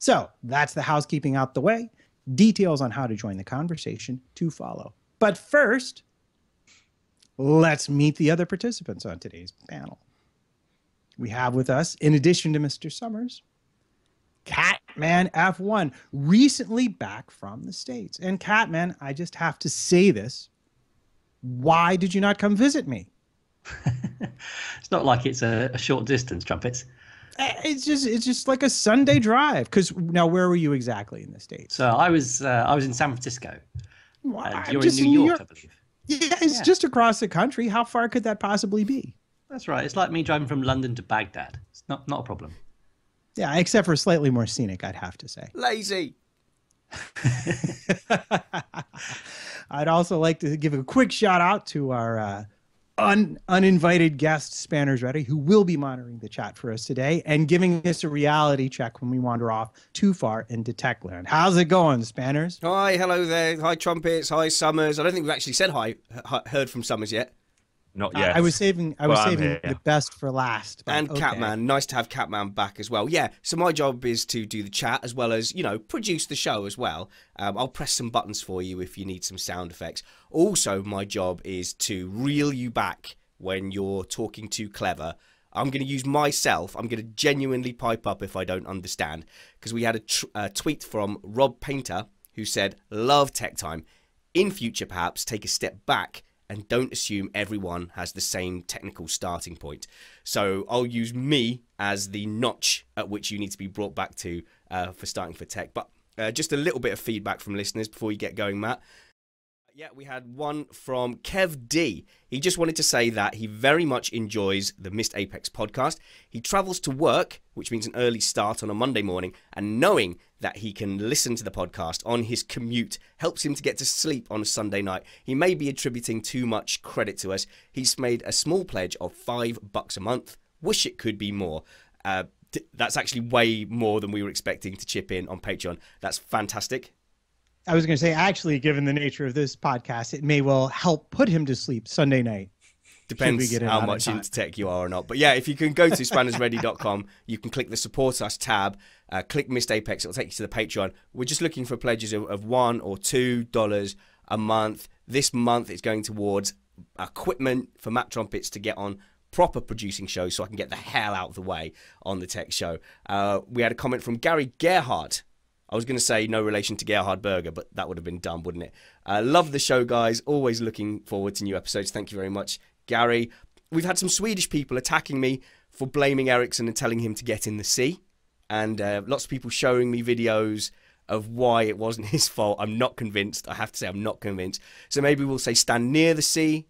So that's the housekeeping out the way. Details on how to join the conversation to follow. But first, let's meet the other participants on today's panel. We have with us, in addition to Mr. Summers, Catman F1, recently back from the States. And Catman, I just have to say this. Why did you not come visit me? It's not like it's a short distance, Trumpets. It's just like a Sunday drive. Because now, where were you exactly in the States? So I was in San Francisco. You're just in New York, I believe. Yeah, it's just across the country. How far could that possibly be? That's right. It's like me driving from London to Baghdad. It's not a problem. Yeah, except for slightly more scenic, I'd have to say. Lazy. I'd also like to give a quick shout out to our uninvited guest, Spanners Ready, who will be monitoring the chat for us today and giving us a reality check when we wander off too far into Techland. How's it going, Spanners? Hi, hello there. Hi, Trumpets. Hi, Summers. I don't think we've actually said heard from Summers yet. Not yet. I was saving the best for last. And okay. Catman, nice to have Catman back as well. Yeah, so my job is to do the chat as well as, produce the show as well. I'll press some buttons for you if you need some sound effects. Also, my job is to reel you back when you're talking too clever. I'm going to use myself. I'm going to genuinely pipe up if I don't understand. Because we had a tweet from Rob Painter who said, love Tech Time. In future, perhaps, take a step back and don't assume everyone has the same technical starting point. So I'll use me as the notch at which you need to be brought back to for starting for tech. But just a little bit of feedback from listeners before you get going, Matt. Yeah, we had one from Kev D. He just wanted to say that he very much enjoys the Missed Apex podcast. He travels to work, which means an early start on a Monday morning, and knowing that he can listen to the podcast on his commute helps him to get to sleep on a Sunday night. He may be attributing too much credit to us. He's made a small pledge of $5 a month. Wish it could be more. That's actually way more than we were expecting to chip in on Patreon. That's fantastic. I was going to say, actually, given the nature of this podcast, it may well help put him to sleep Sunday night. Depends how much into tech you are or not. But yeah, if you can go to spannersready.com, you can click the Support Us tab, click Missed Apex, it'll take you to the Patreon. We're just looking for pledges of $1 or $2 a month. This month it's going towards equipment for Matt Trumpets to get on proper producing shows so I can get the hell out of the way on the tech show. We had a comment from Gary Gerhardt. I was going to say no relation to Gerhard Berger, but that would have been dumb, wouldn't it? Love the show, guys. Always looking forward to new episodes. Thank you very much, Gary. We've had some Swedish people attacking me for blaming Ericsson and telling him to get in the sea. And lots of people showing me videos of why it wasn't his fault. I'm not convinced. I have to say I'm not convinced. So maybe we'll say stand near the sea.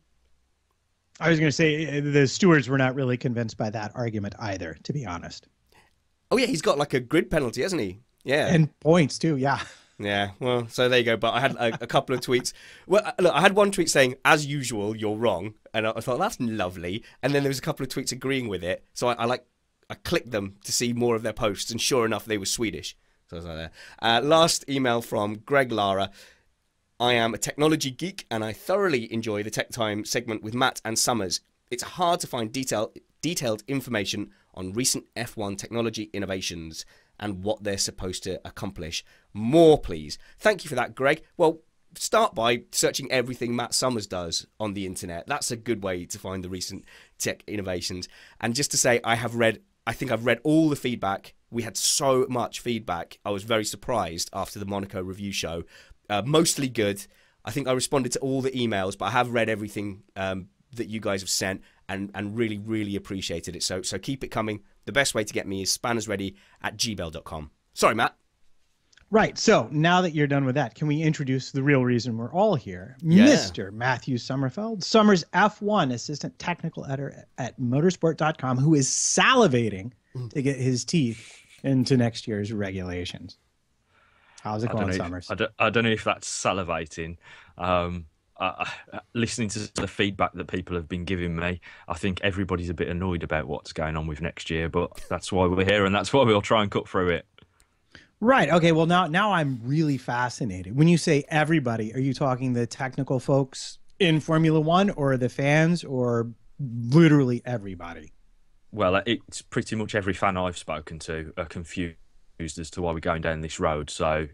I was going to say the stewards were not really convinced by that argument either, to be honest. Oh, yeah, he's got like a grid penalty, hasn't he? Yeah. And points too, yeah. Yeah, well, so there you go. But I had a couple of tweets. Well, look, I had one tweet saying, as usual, you're wrong. And I thought, that's lovely. And then there was a couple of tweets agreeing with it. So I clicked them to see more of their posts. And sure enough, they were Swedish. So I was like there. Last email from Greg Lara. I am a technology geek and I thoroughly enjoy the Tech Time segment with Matt and Summers. It's hard to find detailed information on recent F1 technology innovations and what they're supposed to accomplish. More, please. Thank you for that, Greg. Well, start by searching everything Matt Summers does on the internet. That's a good way to find the recent tech innovations. And just to say, I think I've read all the feedback. We had so much feedback. I was very surprised after the Monaco review show. Mostly good. I think I responded to all the emails, but I have read everything that you guys have sent and really, really appreciated it. So keep it coming. The best way to get me is spannersready@gmail.com. Sorry, Matt. Right. So now that you're done with that, can we introduce the real reason we're all here? Yeah. Mr. Matthew Sommerfeld, Summers F1 Assistant Technical Editor at motorsport.com, who is salivating to get his teeth into next year's regulations. How's it going, Summers? I don't know if that's salivating. Listening to the feedback that people have been giving me, I think everybody's a bit annoyed about what's going on with next year, but that's why we're here and that's why we'll try and cut through it. Right. Okay. Well, now I'm really fascinated. When you say everybody, are you talking the technical folks in Formula One or the fans or literally everybody? Well, it's pretty much every fan I've spoken to are confused as to why we're going down this road. So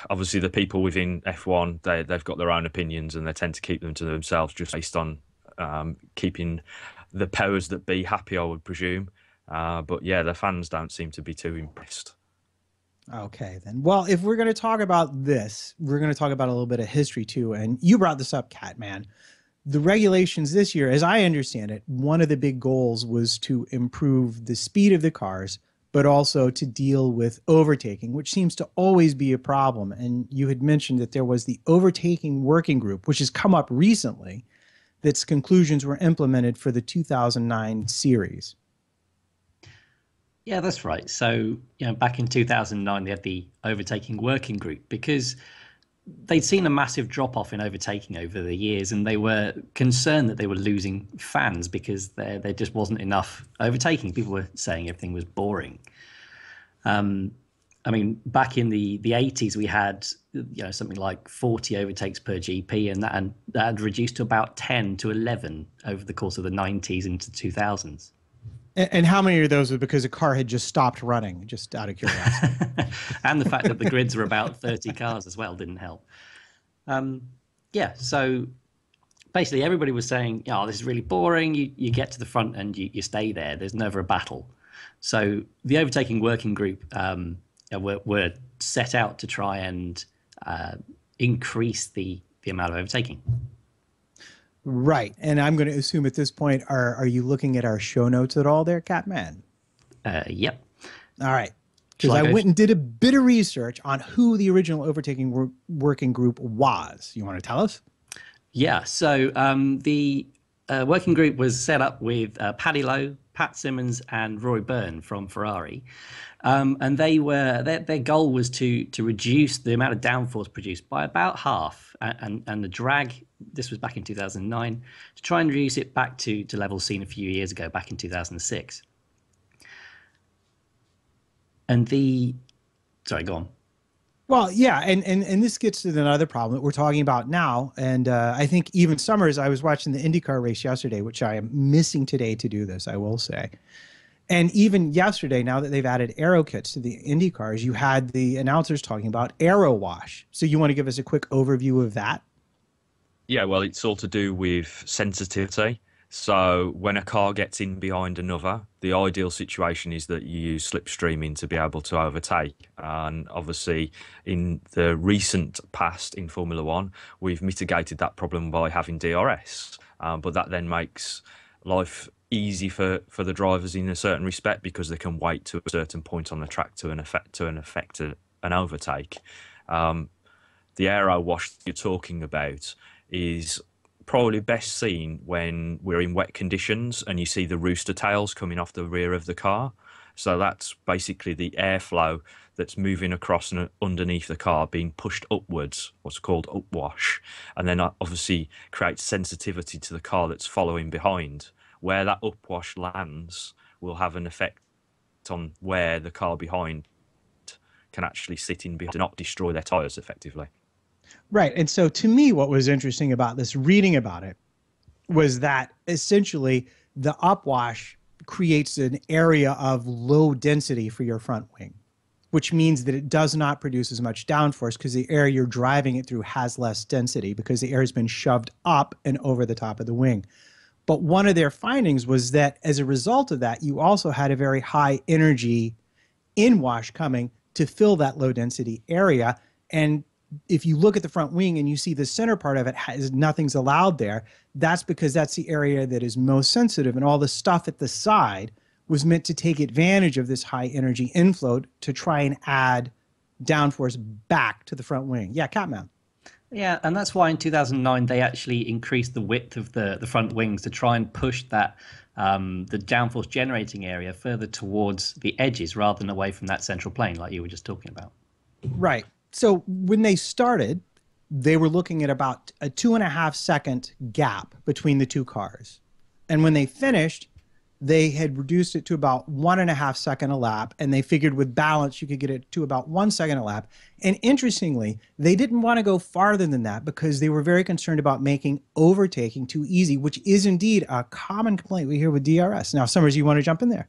obviously the people within F1, they've got their own opinions and they tend to keep them to themselves just based on keeping the powers that be happy, I would presume. But yeah, the fans don't seem to be too impressed. Okay, then. Well, if we're going to talk about this, we're going to talk about a little bit of history too. And you brought this up, Catman. The regulations this year, as I understand it, one of the big goals was to improve the speed of the cars, but also to deal with overtaking, which seems to always be a problem. And you had mentioned that there was the overtaking working group, which has come up recently, that's conclusions were implemented for the 2009 series. Yeah, that's right. So, back in 2009, they had the overtaking working group because they'd seen a massive drop off in overtaking over the years, and they were concerned that they were losing fans because there just wasn't enough overtaking. People were saying everything was boring. I mean, back in the 80s, we had something like 40 overtakes per GP, and that had reduced to about 10 to 11 over the course of the 90s into 2000s. And how many of those were because a car had just stopped running, just out of curiosity? And the fact that the grids were about 30 cars as well didn't help. Yeah, so basically everybody was saying, this is really boring. You get to the front and you stay there. There's never a battle. So the overtaking working group were set out to try and increase the amount of overtaking. Right. And I'm going to assume at this point, are you looking at our show notes at all there, Catman? Yep. All right. Because I went and did a bit of research on who the original overtaking working group was. You want to tell us? Yeah. So the working group was set up with Paddy Lowe, Pat Simmons, and Roy Byrne from Ferrari. And their goal was to reduce the amount of downforce produced by about half, and the drag. This was back in 2009, to try and reduce it back to levels seen a few years ago, back in 2006. And sorry, go on. Well, yeah, and this gets to another problem that we're talking about now. And I think even Summers, I was watching the IndyCar race yesterday, which I am missing today to do this, I will say. And even yesterday, now that they've added aero kits to the Indy cars, you had the announcers talking about aero wash. So you want to give us a quick overview of that? Yeah, well, it's all to do with sensitivity. So when a car gets in behind another, the ideal situation is that you use slipstreaming to be able to overtake. And obviously, in the recent past in Formula One, we've mitigated that problem by having DRS. But that then makes life easy for the drivers in a certain respect because they can wait to a certain point on the track to effect an overtake. The aero wash that you're talking about is probably best seen when we're in wet conditions and you see the rooster tails coming off the rear of the car. So that's basically the airflow that's moving across and underneath the car being pushed upwards, what's called upwash, and then obviously creates sensitivity to the car that's following behind. Where that upwash lands will have an effect on where the car behind can actually sit in behind and not destroy their tyres effectively. Right. And so to me, what was interesting about this, reading about it, was that essentially the upwash creates an area of low density for your front wing, which means that it does not produce as much downforce because the air you're driving it through has less density because the air has been shoved up and over the top of the wing. But one of their findings was that as a result of that, you also had a very high energy inwash coming to fill that low density area. And if you look at the front wing and you see the center part of it has nothing's allowed there, that's because that's the area that is most sensitive, and all the stuff at the side was meant to take advantage of this high energy inflow to try and add downforce back to the front wing. Yeah, Catman. Yeah, and that's why in 2009 they actually increased the width of the front wings to try and push that the downforce generating area further towards the edges rather than away from that central plane like you were just talking about. Right. So when they started, they were looking at about a 2.5 second gap between the two cars. And when they finished, they had reduced it to about 1.5 seconds a lap. And they figured with balance, you could get it to about 1 second a lap. And interestingly, they didn't want to go farther than that because they were very concerned about making overtaking too easy, which is indeed a common complaint we hear with DRS. Now, Summers, you want to jump in there?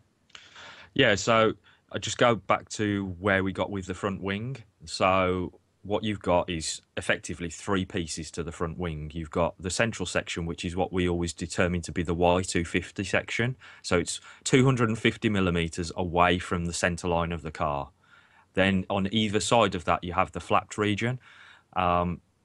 Yeah, so I just go back to where we got with the front wing. So what you've got is effectively three pieces to the front wing. You've got the central section, which is what we always determine to be the Y250 section. So it's 250 millimeters away from the center line of the car. Then on either side of that, you have the flapped region.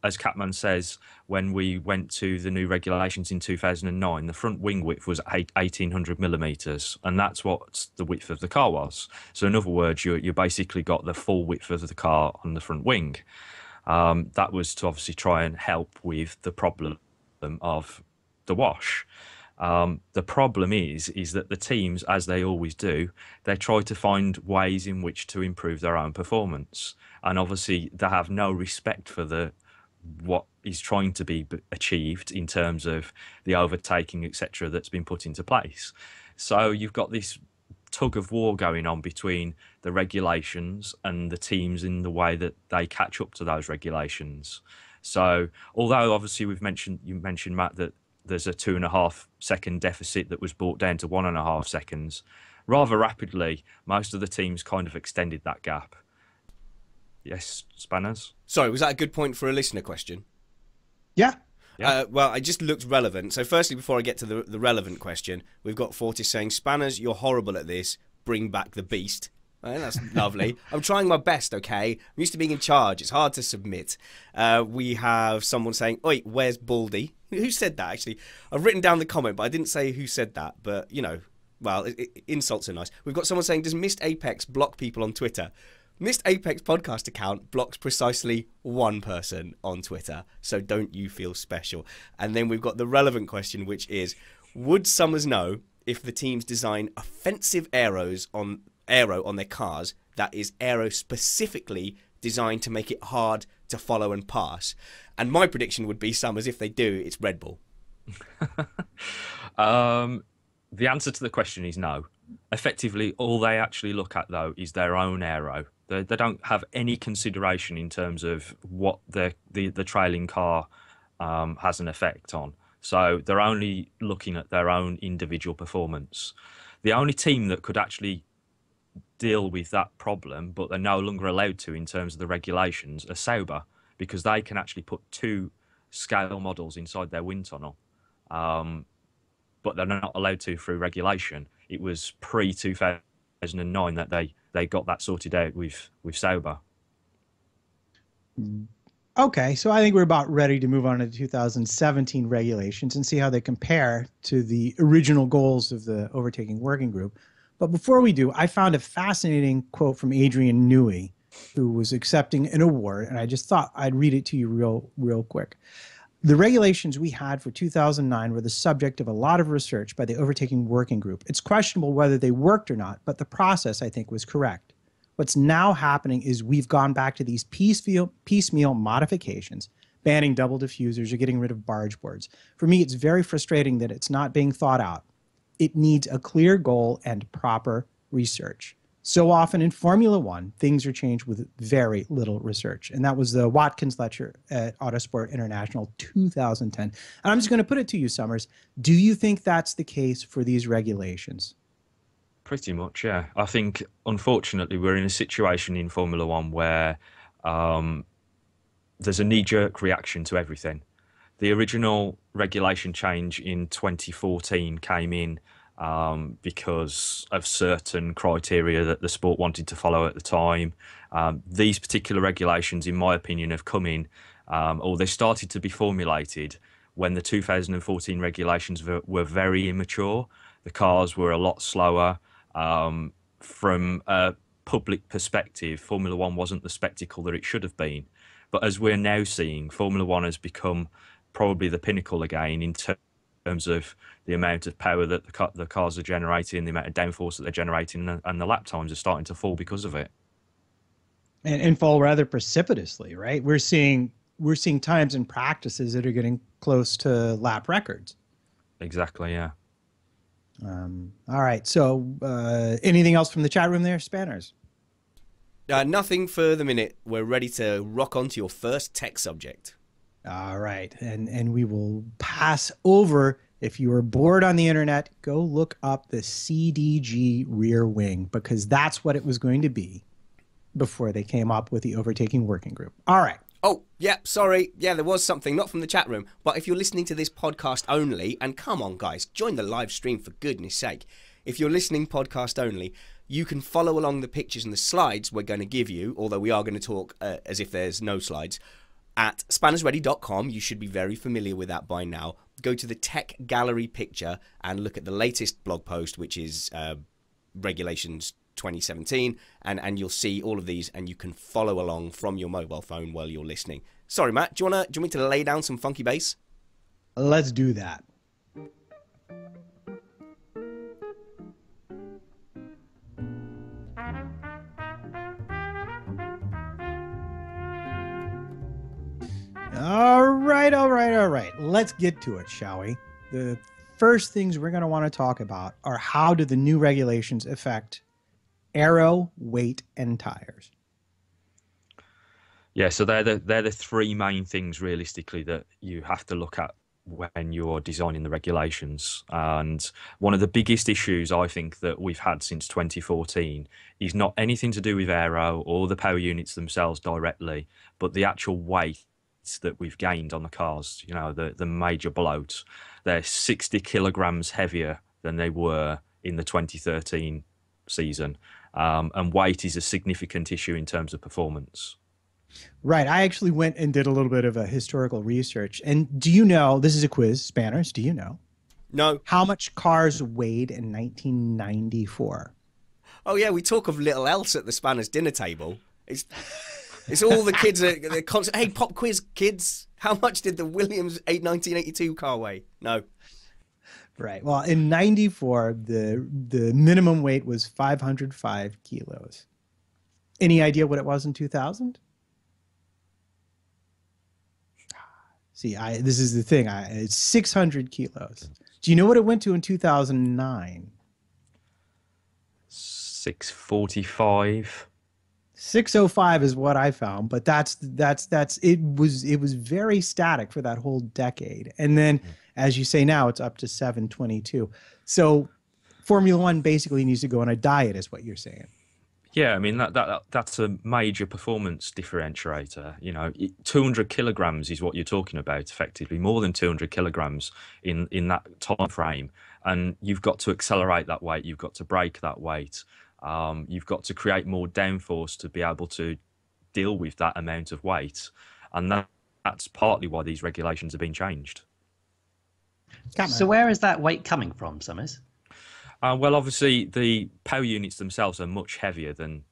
As Catman says, when we went to the new regulations in 2009, the front wing width was 1800 millimeters, and that's what the width of the car was. So in other words, you basically got the full width of the car on the front wing. That was to obviously try and help with the problem of the wash. The problem is that the teams, as they always do, they try to find ways in which to improve their own performance, and obviously they have no respect for what is trying to be achieved in terms of the overtaking, etc., that's been put into place. So you've got this tug of war going on between the regulations and the teams in the way that they catch up to those regulations. So although obviously you mentioned, Matt, that there's a 2.5 second deficit that was brought down to 1.5 seconds, rather rapidly, most of the teams kind of extended that gap. Yes, Spanners? Sorry, was that a good point for a listener question? Yeah. Well, I just looked relevant. So firstly, before I get to the relevant question, we've got Fortis saying, Spanners, you're horrible at this. Bring back the beast. That's lovely. I'm trying my best, okay? I'm used to being in charge. It's hard to submit. We have someone saying, oi, where's Baldy? Who said that, actually? I've written down the comment, but I didn't say who said that. But, you know, well, insults are nice. We've got someone saying, does Missed Apex block people on Twitter? Missed Apex podcast account blocks precisely one person on Twitter, so don't you feel special. And then we've got the relevant question, which is, would Summers know if the teams design offensive aero on their cars that is aero specifically designed to make it hard to follow and pass? And my prediction would be, Summers, if they do, it's Red Bull. The answer to the question is no. Effectively, all they actually look at, though, is their own aero. They don't have any consideration in terms of what the trailing car has an effect on. So they're only looking at their own individual performance. The only team that could actually deal with that problem, but they're no longer allowed to in terms of the regulations, are Sauber, because they can actually put 2 scale models inside their wind tunnel. But they're not allowed to through regulation. It was pre-2009 that they got that sorted out with Sauber. Okay, so I think we're about ready to move on to the 2017 regulations and see how they compare to the original goals of the Overtaking Working Group. But before we do, I found a fascinating quote from Adrian Newey, who was accepting an award, and I just thought I'd read it to you real quick. The regulations we had for 2009 were the subject of a lot of research by the Overtaking Working Group. It's questionable whether they worked or not, but the process, I think, was correct. What's now happening is we've gone back to these piecemeal modifications, banning double diffusers or getting rid of barge boards. For me, it's very frustrating that it's not being thought out. It needs a clear goal and proper research. So often in Formula One, things are changed with very little research. And that was the Watkins lecture at Autosport International 2010. And I'm just going to put it to you, Summers. Do you think that's the case for these regulations? Pretty much, yeah. I think, unfortunately, we're in a situation in Formula One where there's a knee-jerk reaction to everything. The original regulation change in 2014 came in because of certain criteria that the sport wanted to follow at the time. These particular regulations, in my opinion, have come in, or they started to be formulated when the 2014 regulations were very immature. The cars were a lot slower. From a public perspective, Formula One wasn't the spectacle that it should have been. But as we're now seeing, Formula One has become probably the pinnacle again in terms of the amount of power that the cars are generating, the amount of downforce that they're generating, and the lap times are starting to fall because of it. And fall rather precipitously, right? We're seeing times and practices that are getting close to lap records. Exactly, yeah. All right. So anything else from the chat room there, Spanners? Nothing for the minute. We're ready to rock on to your first tech subject. All right. And we will pass over If you were bored on the internet, go look up the CDG rear wing, because that's what it was going to be before they came up with the overtaking working group. All right. Oh, yeah, sorry. Yeah, there was something, not from the chat room, but if you're listening to this podcast only, and come on, guys, join the live stream for goodness sake. If you're listening podcast only, you can follow along the pictures and the slides we're going to give you, although we are going to talk as if there's no slides, at spannersready.com. You should be very familiar with that by now. Go to the tech gallery picture and look at the latest blog post, which is Regulations 2017, and you'll see all of these, and you can follow along from your mobile phone while you're listening. Sorry, Matt, do you want me to lay down some funky bass? Let's do that. All right. Let's get to it, shall we? The first things we're going to want to talk about are how do the new regulations affect aero, weight, and tires. Yeah, so they're the three main things realistically that you have to look at when you're designing the regulations. And one of the biggest issues I think that we've had since 2014 is not anything to do with aero or the power units themselves directly, but the actual weight that we've gained on the cars. You know, the major bloat. They're 60 kilograms heavier than they were in the 2013 season. And weight is a significant issue in terms of performance. Right. I actually went and did a little bit of a historical research. And do you know, this is a quiz, Spanners, do you know? No. How much cars weighed in 1994? Oh, yeah, we talk of little else at the Spanners dinner table. It's all the kids they're constant. Hey, pop quiz, kids. How much did the Williams 1982 car weigh? No. Right. Well, in 94, the minimum weight was 505 kilos. Any idea what it was in 2000? See, this is the thing. It's 600 kilos. Do you know what it went to in 2009? 645. 605 is what I found, but that's it was very static for that whole decade. And then, as you say now, it's up to 722. So Formula One basically needs to go on a diet, is what you're saying. Yeah, I mean that's a major performance differentiator. You know, 200 kilograms is what you're talking about, effectively more than 200 kilograms in that time frame, and you've got to accelerate that weight. You've got to brake that weight. You've got to create more downforce to be able to deal with that amount of weight, and that's partly why these regulations have been changed. So where is that weight coming from, Summers? Well, obviously, the power units themselves are much heavier than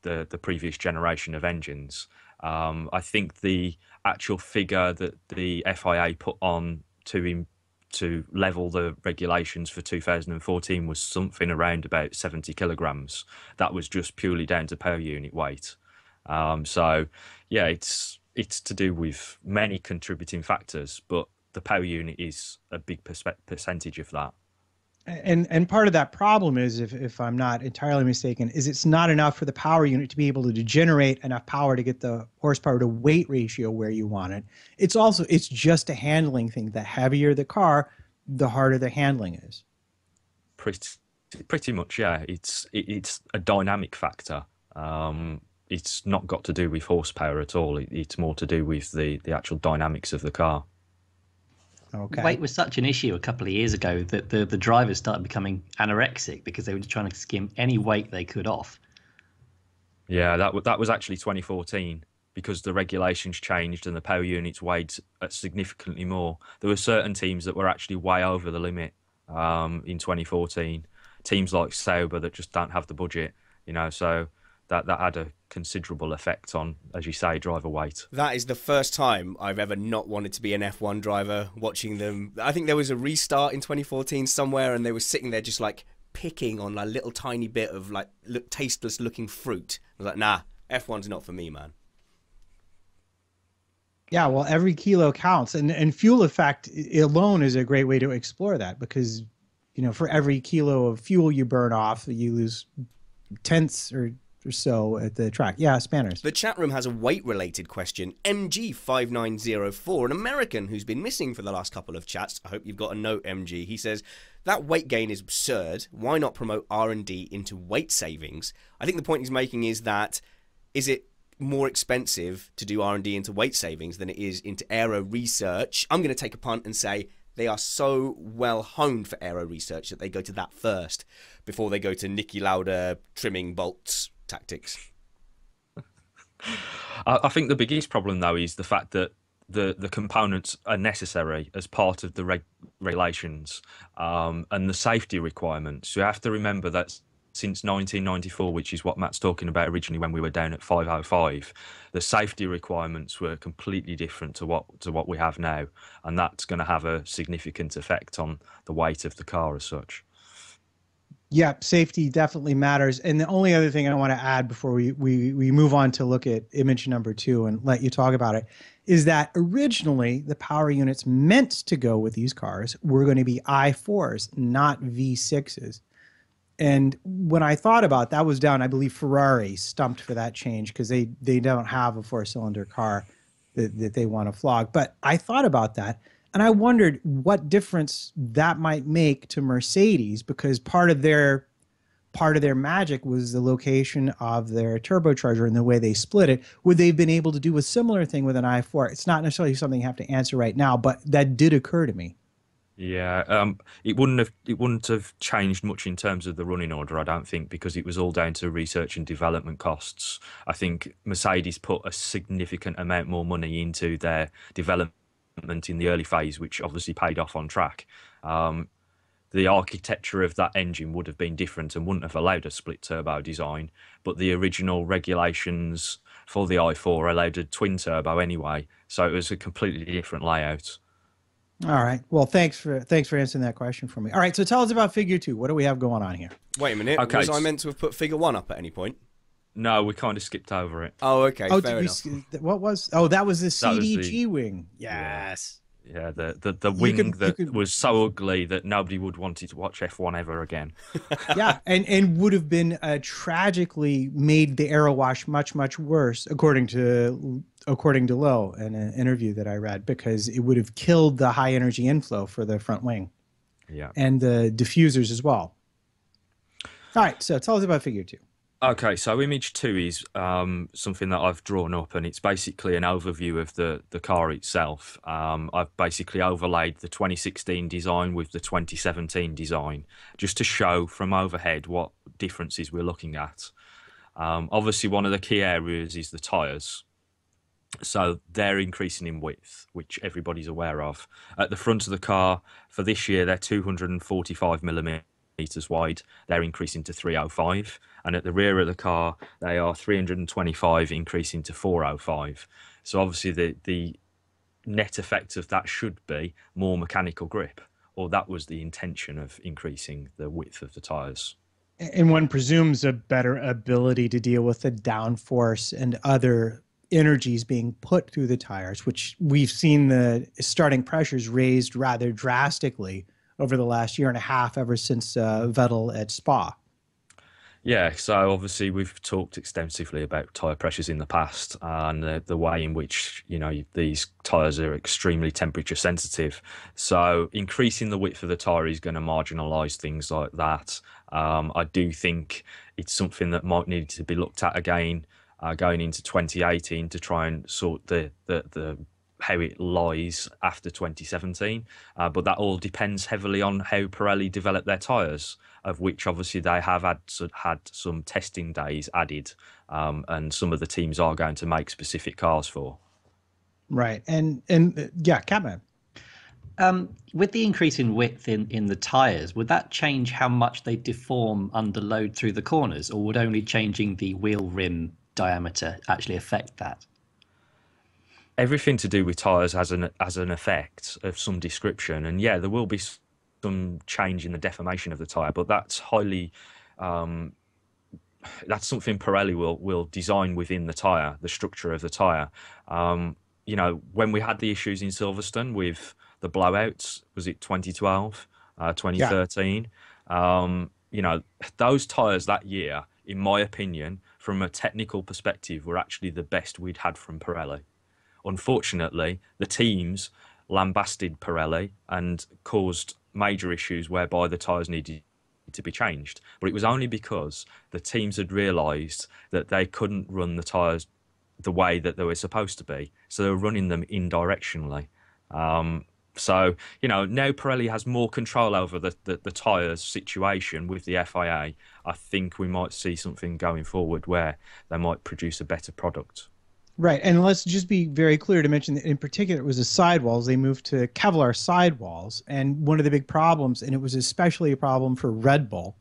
the previous generation of engines. I think the actual figure that the FIA put on to level the regulations for 2014 was something around about 70 kilograms. That was just purely down to power unit weight. So, yeah, it's to do with many contributing factors, but the power unit is a big percentage of that. And part of that problem is, if I'm not entirely mistaken, is it's not enough for the power unit to be able to generate enough power to get the horsepower to weight ratio where you want it. It's just a handling thing. The heavier the car, the harder the handling is. Pretty much, yeah. It's a dynamic factor. It's not got to do with horsepower at all. It's more to do with the actual dynamics of the car. Okay. Weight was such an issue a couple of years ago that the drivers started becoming anorexic because they were just trying to skim any weight they could off. Yeah, that was actually 2014 because the regulations changed and the power units weighed significantly more. There were certain teams that were actually way over the limit in 2014. Teams like Sauber that just don't have the budget, you know, so that had a considerable effect on, as you say, driver weight. That is the first time I've ever not wanted to be an F1 driver watching them. I think there was a restart in 2014 somewhere and they were sitting there just like picking on a little tiny bit of like tasteless looking fruit. I was like, nah, F1's not for me, man. Yeah, well, every kilo counts, and fuel effect alone is a great way to explore that, because, you know, for every kilo of fuel you burn off, you lose tenths or or so at the track. Yeah, Spanners. The chat room has a weight-related question. MG5904, an American who's been missing for the last couple of chats. I hope you've got a note, MG. He says, that weight gain is absurd. Why not promote R&D into weight savings? I think the point he's making is that, is it more expensive to do R&D into weight savings than it is into aero research? I'm going to take a punt and say they are so well honed for aero research that they go to that first before they go to Niki Lauda trimming bolts tactics. I think the biggest problem, though, is the fact that the components are necessary as part of the regulations and the safety requirements. You have to remember that since 1994, which is what Matt's talking about originally when we were down at 505, the safety requirements were completely different to what we have now, and that's going to have a significant effect on the weight of the car as such. Yeah, safety definitely matters. And the only other thing I want to add before we move on to look at image number 2 and let you talk about it is that originally the power units meant to go with these cars were going to be i4s, not V6s. And when I thought about that was down, I believe Ferrari stumped for that change because they don't have a 4-cylinder car that they want to flog. But I thought about that, and I wondered what difference that might make to Mercedes, because part of their magic was the location of their turbocharger and the way they split it. Would they have been able to do a similar thing with an i4? It's not necessarily something you have to answer right now, but that did occur to me. Yeah, it wouldn't have changed much in terms of the running order, I don't think, because it was all down to research and development costs. I think Mercedes put a significant amount more money into their development in the early phase, which obviously paid off on track. The architecture of that engine would have been different and wouldn't have allowed a split turbo design, but the original regulations for the i4 allowed a twin turbo anyway, so it was a completely different layout. All right. Well, thanks for answering that question for me. All right. So tell us about Figure 2. What do we have going on here? Wait a minute. Okay. Was I meant to have put Figure 1 up at any point? No, we kind of skipped over it. Oh, okay. Fair enough. What was? Oh, that was the CDG was the wing. Yes. Yeah, the wing that was so ugly that nobody would want to watch F1 ever again. Yeah, and would have been tragically made the aero wash much worse, according to Lowe in an interview that I read, because it would have killed the high energy inflow for the front wing. Yeah, and the diffusers as well. All right, so tell us about Figure 2. Okay, so image 2 is something that I've drawn up, and it's basically an overview of the car itself. I've basically overlaid the 2016 design with the 2017 design, just to show from overhead what differences we're looking at. Obviously, one of the key areas is the tyres. So they're increasing in width, which everybody's aware of. At the front of the car, for this year, they're 245 millimetres wide. They're increasing to 305, and at the rear of the car they are 325, increasing to 405. So obviously the net effect of that should be more mechanical grip, or that was the intention of increasing the width of the tires. And one presumes a better ability to deal with the downforce and other energies being put through the tires, which we've seen the starting pressures raised rather drastically over the last year and a half, ever since Vettel at Spa. Yeah, so obviously we've talked extensively about tyre pressures in the past, and the way in which, you know, these tyres are extremely temperature sensitive. So increasing the width of the tyre is going to marginalise things like that. I do think it's something that might need to be looked at again going into 2018 to try and sort the how it lies after 2017, but that all depends heavily on how Pirelli develop their tyres, of which obviously they have had some testing days added, and some of the teams are going to make specific cars for. Right, and yeah, Catman. With the increase in width in the tyres, would that change how much they deform under load through the corners, or would only changing the wheel rim diameter actually affect that? Everything to do with tyres has an effect of some description, and yeah, there will be some change in the deformation of the tyre, but that's highly that's something Pirelli will design within the tyre, the structure of the tyre. You know, when we had the issues in Silverstone with the blowouts, was it 2012, 2013? Yeah. You know, those tyres that year in my opinion, from a technical perspective, were actually the best we'd had from Pirelli. Unfortunately, the teams lambasted Pirelli and caused major issues whereby the tyres needed to be changed. But it was only because the teams had realised that they couldn't run the tyres the way that they were supposed to be. So they were running them indirectionally. So, now Pirelli has more control over the tyres situation with the FIA. I think we might see something going forward where they might produce a better product. Right, and let's just be very clear to mention that in particular it was the sidewalls. They moved to Kevlar sidewalls, and one of the big problems, and it was especially a problem for Red Bull,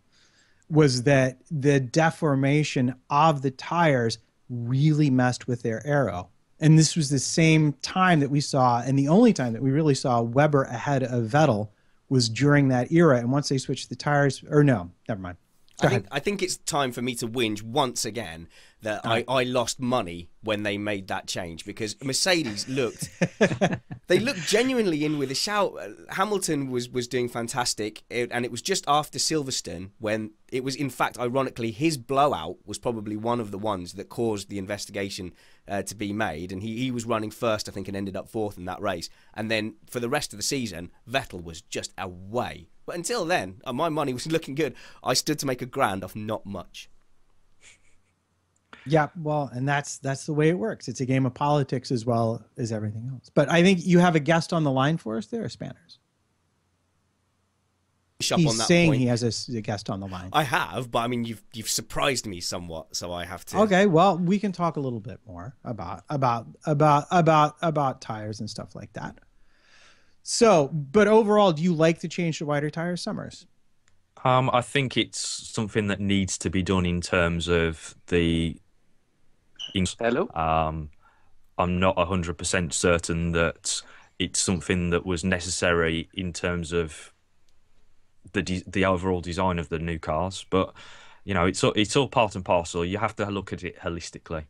was that the deformation of the tires really messed with their aero. And this was the same time that we saw, and the only time that we really saw Weber ahead of Vettel was during that era. And once they switched the tires, or no, never mind. I think it's time for me to whinge once again that I lost money when they made that change, because Mercedes looked they looked genuinely in with a shout. Hamilton was doing fantastic, and it was just after Silverstone when it was, in fact, ironically, his blowout was probably one of the ones that caused the investigation to be made, and he was running first, I think, and ended up fourth in that race. And then for the rest of the season, Vettel was just away. But until then, my money was looking good. I stood to make $1,000 off not much. Yeah, well, and that's the way it works. It's a game of politics as well as everything else. But I think you have a guest on the line for us there, Spanners. He's saying he has a guest on the line. I have, but I mean, you've surprised me somewhat, so I have to. Okay, well, we can talk a little bit more about tires and stuff like that. So, but overall, do you like the change to wider tires, Summers? I think it's something that needs to be done in terms of the. Hello. I'm not 100% certain that it's something that was necessary in terms of the overall design of the new cars, but it's all part and parcel. You have to look at it holistically.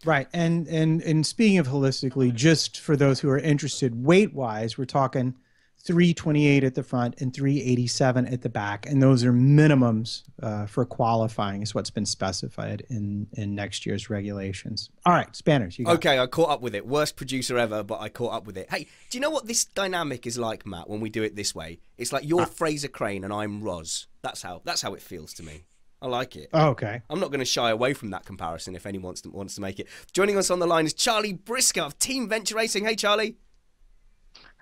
Right, and speaking of holistically, just for those who are interested, weight-wise, we're talking 328 at the front and 387 at the back, and those are minimums for qualifying, is what's been specified in next year's regulations. All right, Spanners, you got Okay, I caught up with it. Worst producer ever, but I caught up with it. Hey, do you know what this dynamic is like, Matt, when we do it this way? It's like you're Fraser Crane and I'm Roz. That's how it feels to me. I like it. Oh, okay. I'm not going to shy away from that comparison if anyone wants to make it. Joining us on the line is Charlie Brisker of Team Venture Racing. Hey, Charlie.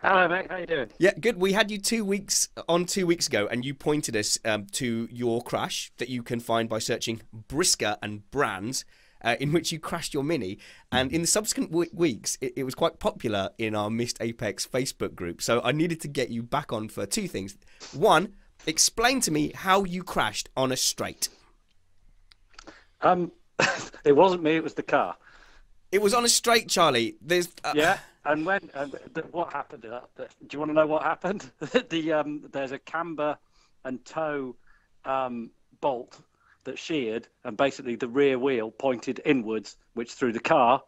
Hello, mate. How you doing? Yeah, good. We had you 2 weeks ago, and you pointed us to your crash that you can find by searching Brisker and Brands, in which you crashed your Mini. And in the subsequent weeks, it was quite popular in our Missed Apex Facebook group. So I needed to get you back on for two things. One, explain to me how you crashed on a straight. It wasn't me. It was the car. It was on a straight, Charlie. There's yeah. And what happened? Do you want to know what happened? There's a camber and toe bolt that sheared, and basically the rear wheel pointed inwards, which threw the car,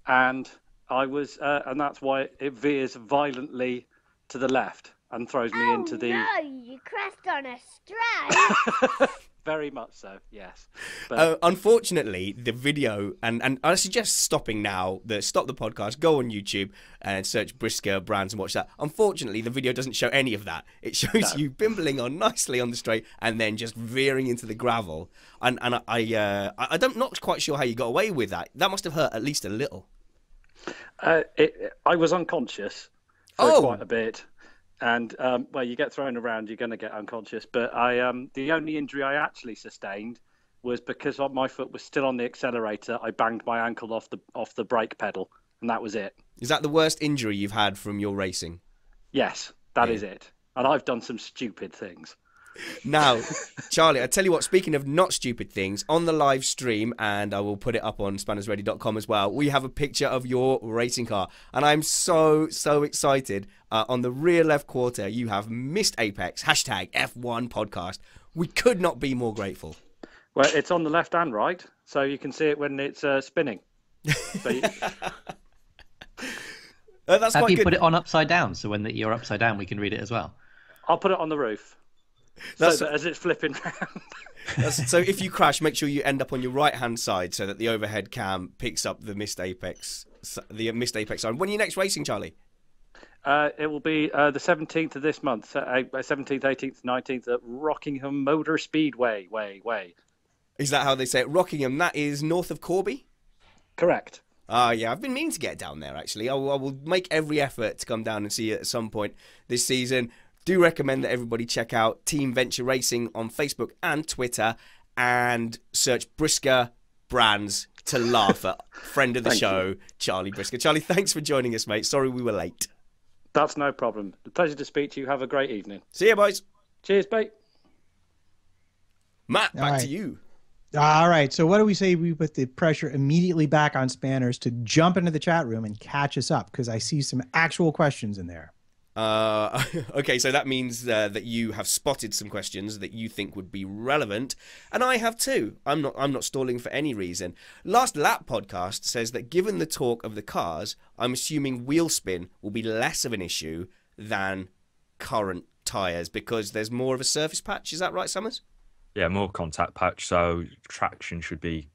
and and that's why it veers violently to the left and throws me into the. No, you crashed on a straight. Very much so, yes. But unfortunately, the video, and I suggest stopping now, stop the podcast, go on YouTube and search Brisker Brands and watch that. Unfortunately, the video doesn't show any of that. It shows you bimbling on nicely on the straight and then just veering into the gravel. And I'm not quite sure how you got away with that. That must have hurt at least a little. I was unconscious for quite a bit. And well, you get thrown around, you're going to get unconscious. But the only injury I actually sustained was because my foot was still on the accelerator. I banged my ankle off the brake pedal, and that was it. Is that the worst injury you've had from your racing? Yes, that is it. And I've done some stupid things. Now, Charlie, I tell you what, speaking of not stupid things, on the live stream, and I will put it up on spannersready.com as well, we have a picture of your racing car. And I'm so excited. On the rear left quarter, you have Missed Apex, #F1 podcast. We could not be more grateful. Well, it's on the left and right, so you can see it when it's spinning. So that's Have quite you good. put it on upside down, so when you're upside down, we can read it as well? I'll put it on the roof. as it's flipping round. So if you crash, make sure you end up on your right-hand side so that the overhead cam picks up the missed apex sign. When are you next racing, Charlie? It will be the 17th of this month, 17th, 18th, 19th at Rockingham Motor Speedway. Is that how they say it? Rockingham, that is north of Corby? Correct. Yeah, I've been meaning to get down there, actually. I will make every effort to come down and see it at some point this season. Do recommend that everybody check out Team Venture Racing on Facebook and Twitter and search Brisker Brands to laugh at. Friend of the show, Charlie Brisker. Charlie, thanks for joining us, mate. Sorry we were late. That's no problem. A pleasure to speak to you. Have a great evening. See you, boys. Cheers, mate. Matt, back to you. All right. So what do we say we put the pressure immediately back on Spanners to jump into the chat room and catch us up? Because I see some actual questions in there. Okay, so that means that you have spotted some questions that you think would be relevant, and I have too. I'm not stalling for any reason. Last Lap podcast says that given the talk of the cars, I'm assuming wheel spin will be less of an issue than current tyres because there's more of a surface patch. Is that right, Summers? Yeah, more contact patch, so traction should be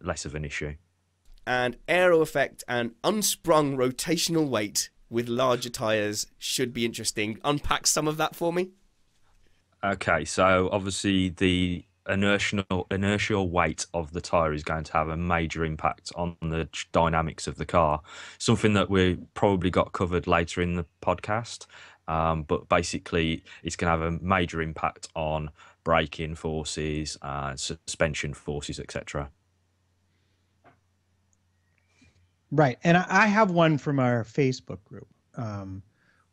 less of an issue. And aero effect and unsprung rotational weight with larger tyres should be interesting. Unpack some of that for me. Okay, so obviously the inertial weight of the tyre is going to have a major impact on the dynamics of the car. Something that we probably got covered later in the podcast, but basically it's going to have a major impact on braking forces, suspension forces, etc. Right. And I have one from our Facebook group,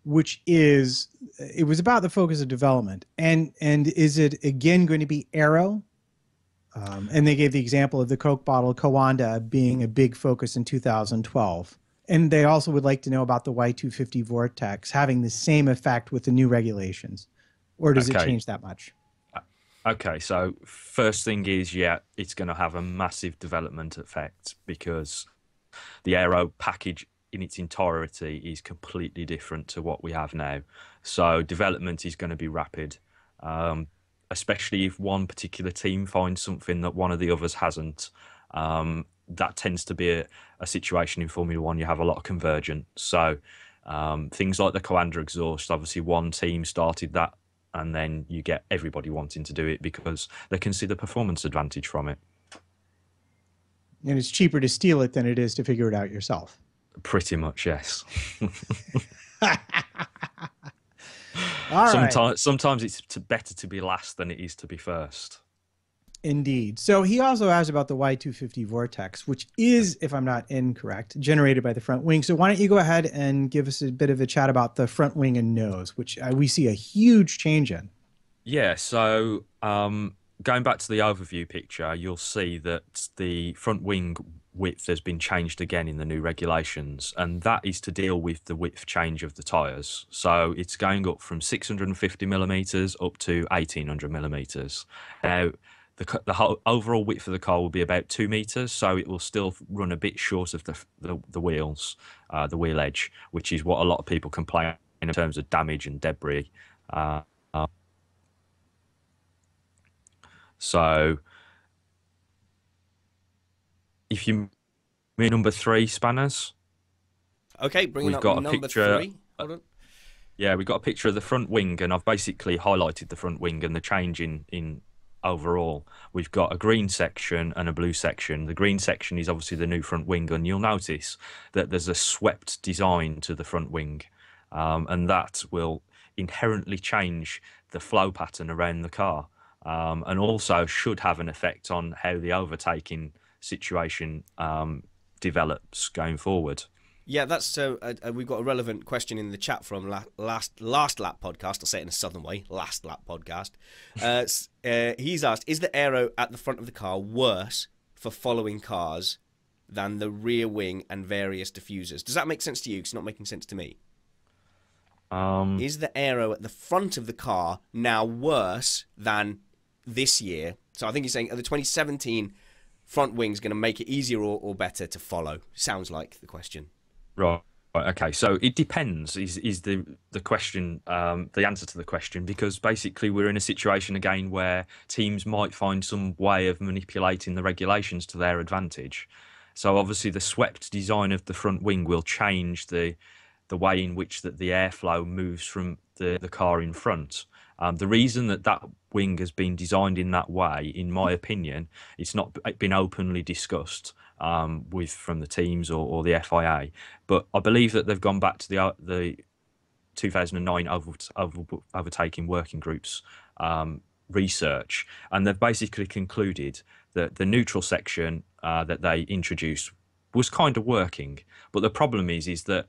which is, it was about the focus of development. And is it, again, going to be aero? And they gave the example of the Coke bottle, Kawanda, being a big focus in 2012. And they also would like to know about the Y250 Vortex having the same effect with the new regulations. Or does it change that much? Okay, so first thing is, yeah, it's going to have a massive development effect because the aero package in its entirety is completely different to what we have now. So development is going to be rapid, especially if one particular team finds something that one of the others hasn't. That tends to be a situation in Formula One. You have a lot of convergence. So things like the Coanda exhaust, obviously one team started that, and then you get everybody wanting to do it because they can see the performance advantage from it. And it's cheaper to steal it than it is to figure it out yourself. Pretty much, yes. Sometimes it's better to be last than it is to be first. Indeed. So he also asked about the Y250 Vortex, which is, if I'm not incorrect, generated by the front wing. So why don't you go ahead and give us a bit of a chat about the front wing and nose, which we see a huge change in. Yeah, so going back to the overview picture, you'll see that the front wing width has been changed again in the new regulations, and that is to deal with the width change of the tyres. So it's going up from 650 millimetres up to 1800 millimetres. Now, the whole overall width of the car will be about 2 meters, so it will still run a bit short of the wheels, the wheel edge, which is what a lot of people complain in terms of damage and debris. So if you mean number 3 spanners, okay, bringing up number 3. Hold on. Yeah, we've got a picture of the front wing, and I've basically highlighted the front wing and the change in overall. We've got a green section and a blue section. The green section is obviously the new front wing, and you'll notice that there's a swept design to the front wing, and that will inherently change the flow pattern around the car, and also should have an effect on how the overtaking situation develops going forward. Yeah, that's we've got a relevant question in the chat from last lap podcast. I'll say it in a southern way, last lap podcast. He's asked, is the aero at the front of the car worse for following cars than the rear wing and various diffusers? Does that make sense to you? 'Cause it's not making sense to me. Is the aero at the front of the car now worse than this year? So I think he's saying the 2017 front wing is going to make it easier or better to follow. Sounds like the question. Right. Right, okay, so it depends is the question, the answer to the question, because basically we're in a situation again where teams might find some way of manipulating the regulations to their advantage. So obviously the swept design of the front wing will change the way in which that the airflow moves from the car in front. The reason that that wing has been designed in that way, in my opinion, it's not been openly discussed from the teams or the FIA, but I believe that they've gone back to the 2009 overtaking working groups research, and they've basically concluded that the neutral section that they introduced was kind of working, but the problem is that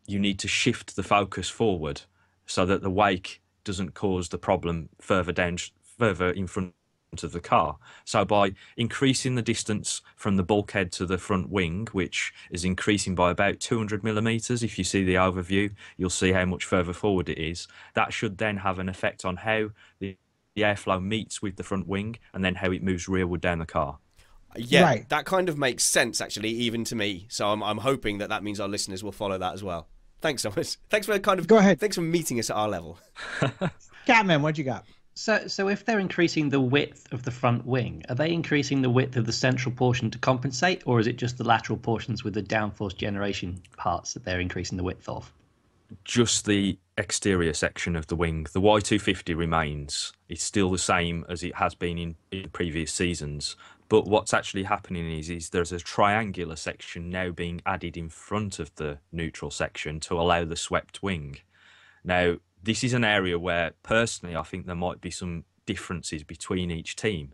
you need to shift the focus forward so that the wake doesn't cause the problem further in front of the car. So by increasing the distance from the bulkhead to the front wing, which is increasing by about 200 millimeters, if you see the overview, you'll see how much further forward it is. That should then have an effect on how the airflow meets with the front wing and then how it moves rearward down the car. Yeah, Right. that kind of makes sense, actually, even to me. So I'm hoping that means our listeners will follow that as well. Thanks, Thomas. Thanks for Go ahead. Thanks for meeting us at our level. Catman, what you got? So if they're increasing the width of the front wing, are they increasing the width of the central portion to compensate, or is it just the lateral portions with the downforce generation parts that they're increasing the width of? Just the exterior section of the wing. The Y250 remains. It's still the same as it has been in previous seasons. But what's actually happening is there's a triangular section now being added in front of the neutral section to allow the swept wing. Now, this is an area where, personally, I think there might be some differences between each team,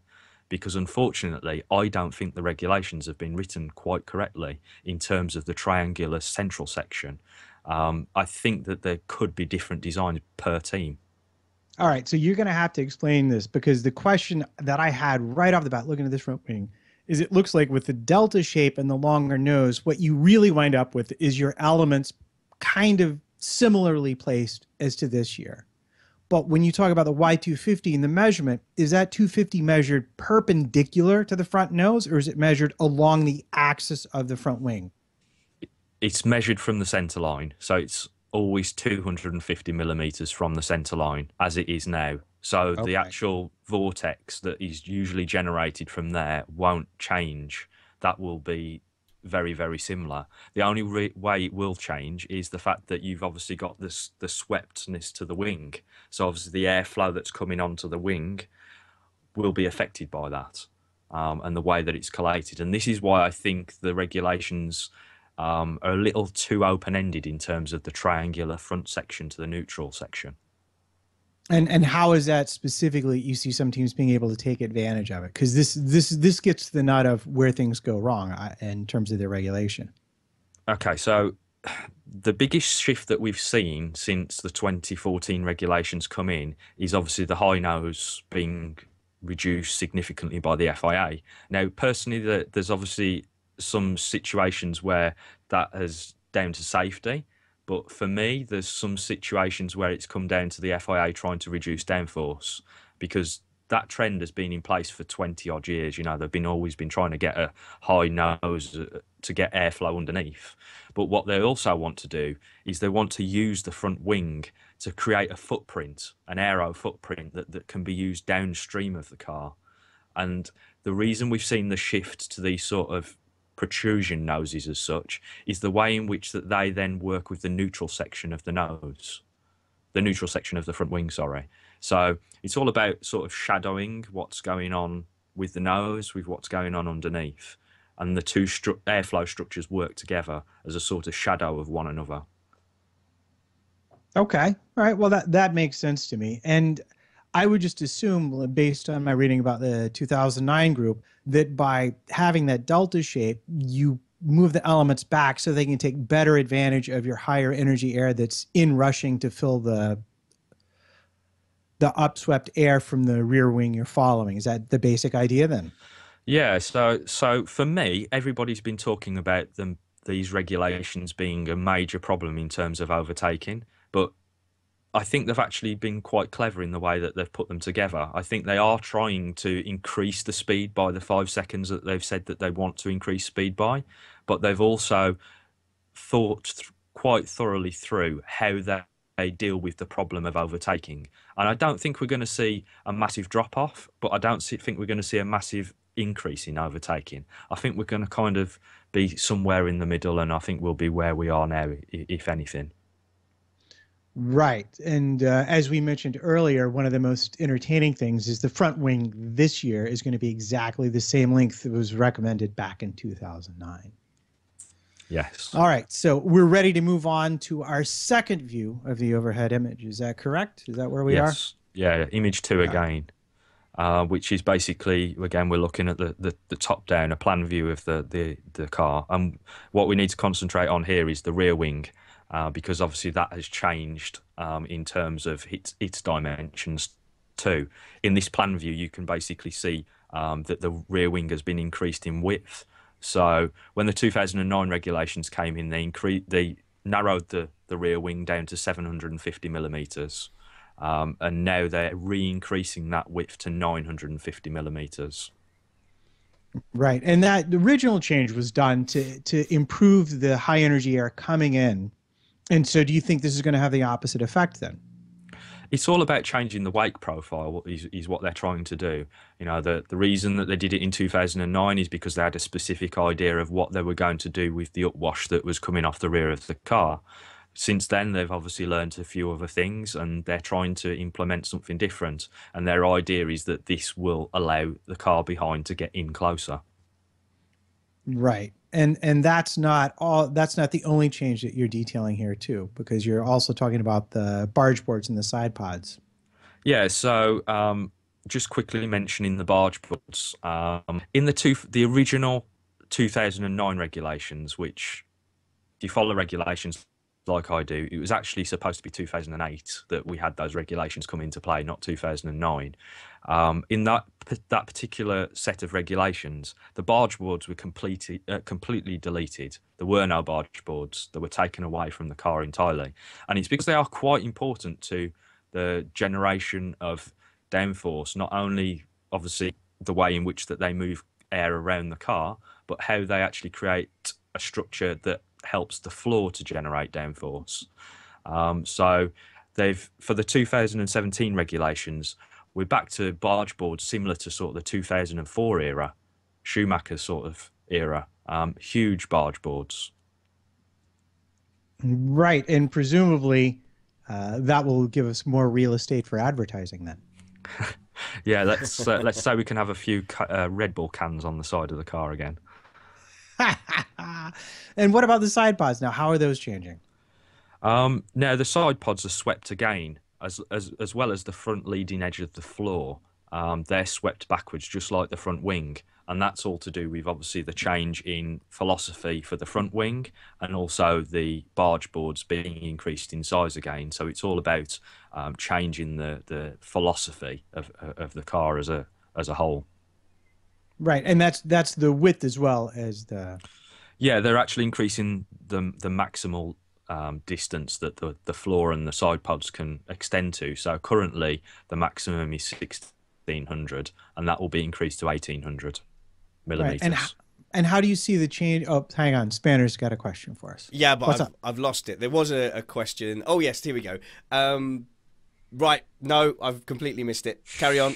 because unfortunately, I don't think the regulations have been written quite correctly in terms of the triangular central section. I think that there could be different designs per team. All right, so you're going to have to explain this, because the question that I had right off the bat looking at this front wing is, it looks like with the delta shape and the longer nose, what you really wind up with is your elements kind of similarly placed as to this year. But when you talk about the Y250 and the measurement, is that 250 measured perpendicular to the front nose, or is it measured along the axis of the front wing? It's measured from the center line, so it's always 250 millimeters from the center line, as it is now. So the actual vortex that is usually generated from there won't change. That will be very, very similar. The only way it will change is the fact that you've obviously got the sweptness to the wing. So obviously the airflow that's coming onto the wing will be affected by that, and the way that it's collated. And this is why I think the regulations are a little too open-ended in terms of the triangular front section to the neutral section. And how is that specifically you see some teams being able to take advantage of it? Because this gets to the nut of where things go wrong in terms of their regulation. Okay, so the biggest shift that we've seen since the 2014 regulations come in is obviously the high nose being reduced significantly by the FIA. Now, personally, there's obviously some situations where that is down to safety, but for me, there's some situations where it's come down to the FIA trying to reduce downforce, because that trend has been in place for 20 odd years. You know, they've always been trying to get a high nose to get airflow underneath. But what they also want to do is they want to use the front wing to create a footprint, an aero footprint that can be used downstream of the car. And the reason we've seen the shift to these sort of protrusion noses as such is the way in which that they then work with the neutral section of the nose, the neutral section of the front wing, sorry. So it's all about sort of shadowing what's going on with the nose with what's going on underneath, and the two airflow structures work together as a sort of shadow of one another. Okay, all right, well that makes sense to me. And I would just assume, based on my reading about the 2009 group, that by having that delta shape, you move the elements back so they can take better advantage of your higher energy air that's rushing to fill the upswept air from the rear wing you're following. Is that the basic idea then? Yeah, so for me, everybody's been talking about these regulations being a major problem in terms of overtaking, but I think they've actually been quite clever in the way that they've put them together. I think they are trying to increase the speed by the 5 seconds that they've said that they want to increase speed by, but they've also thought quite thoroughly through how they deal with the problem of overtaking. And I don't think we're going to see a massive drop off, but I don't think we're going to see a massive increase in overtaking. I think we're going to kind of be somewhere in the middle, and I think we'll be where we are now, if anything. Right. And as we mentioned earlier, one of the most entertaining things is the front wing this year is going to be exactly the same length that was recommended back in 2009. Yes. All right. So we're ready to move on to our second view of the overhead image. Is that correct? Is that where we are? Yeah, image 2 again, which is basically, again, we're looking at the top down, a plan view of the car. And what we need to concentrate on here is the rear wing. Because obviously that has changed in terms of its dimensions too. In this plan view, you can basically see that the rear wing has been increased in width. So when the 2009 regulations came in, they narrowed the rear wing down to 750 millimeters, and now they're re-increasing that width to 950 millimeters. Right, and that original change was done to improve the high energy air coming in. And so do you think this is going to have the opposite effect then? It's all about changing the wake profile is what they're trying to do. You know, the reason that they did it in 2009 is because they had a specific idea of what they were going to do with the upwash that was coming off the rear of the car. Since then, they've obviously learned a few other things, and they're trying to implement something different. And their idea is that this will allow the car behind to get in closer. Right. And that's not the only change that you're detailing here too, because you're also talking about the barge boards and the side pods. Yeah, so just quickly mentioning the barge boards. In the original 2009 regulations, which if you follow regulations like I do, it was actually supposed to be 2008 that we had those regulations come into play, not 2009. In that particular set of regulations, the barge boards were completely deleted. There were no barge boards that were taken away from the car entirely. And it's because they are quite important to the generation of downforce, not only obviously the way in which that they move air around the car, but how they actually create a structure that helps the floor to generate downforce. So for the 2017 regulations, we're back to barge boards similar to sort of the 2004 era, Schumacher sort of era, huge barge boards. Right, and presumably that will give us more real estate for advertising then. Yeah, let's say we can have a few Red Bull cans on the side of the car again. And what about the side pods now? How are those changing? Now the side pods are swept again, as well as the front leading edge of the floor. They're swept backwards, just like the front wing, and that's all to do with obviously the change in philosophy for the front wing, and also the barge boards being increased in size again. So it's all about changing the philosophy of the car as a whole. Right, and that's the width as well as the. Yeah, they're actually increasing the maximal distance that the floor and the side pods can extend to. So currently the maximum is 1600, and that will be increased to 1800 millimeters. Right. And how do you see the change? Oh, hang on, Spanner's got a question for us. Yeah, but I've lost it. There was a question. Oh yes, here we go. Right, no, I've completely missed it. Carry on.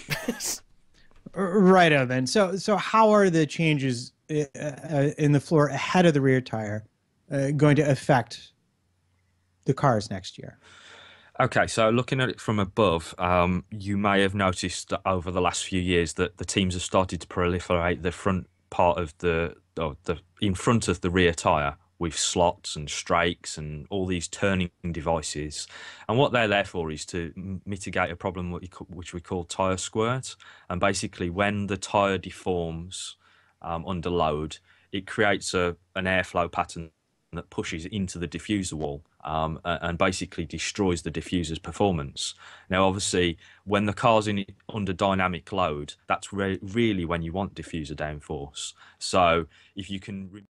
Righto then. So how are the changes in the floor ahead of the rear tire going to affect the cars next year? Okay, so looking at it from above, you may have noticed that over the last few years that the teams have started to proliferate the front part of in front of the rear tire with slots and strakes and all these turning devices. And what they're there for is to mitigate a problem which we call tire squirt. And basically when the tire deforms under load, it creates an airflow pattern that pushes into the diffuser wall and basically destroys the diffuser's performance. Now, obviously, when the car's under dynamic load, that's really when you want diffuser downforce. So if you can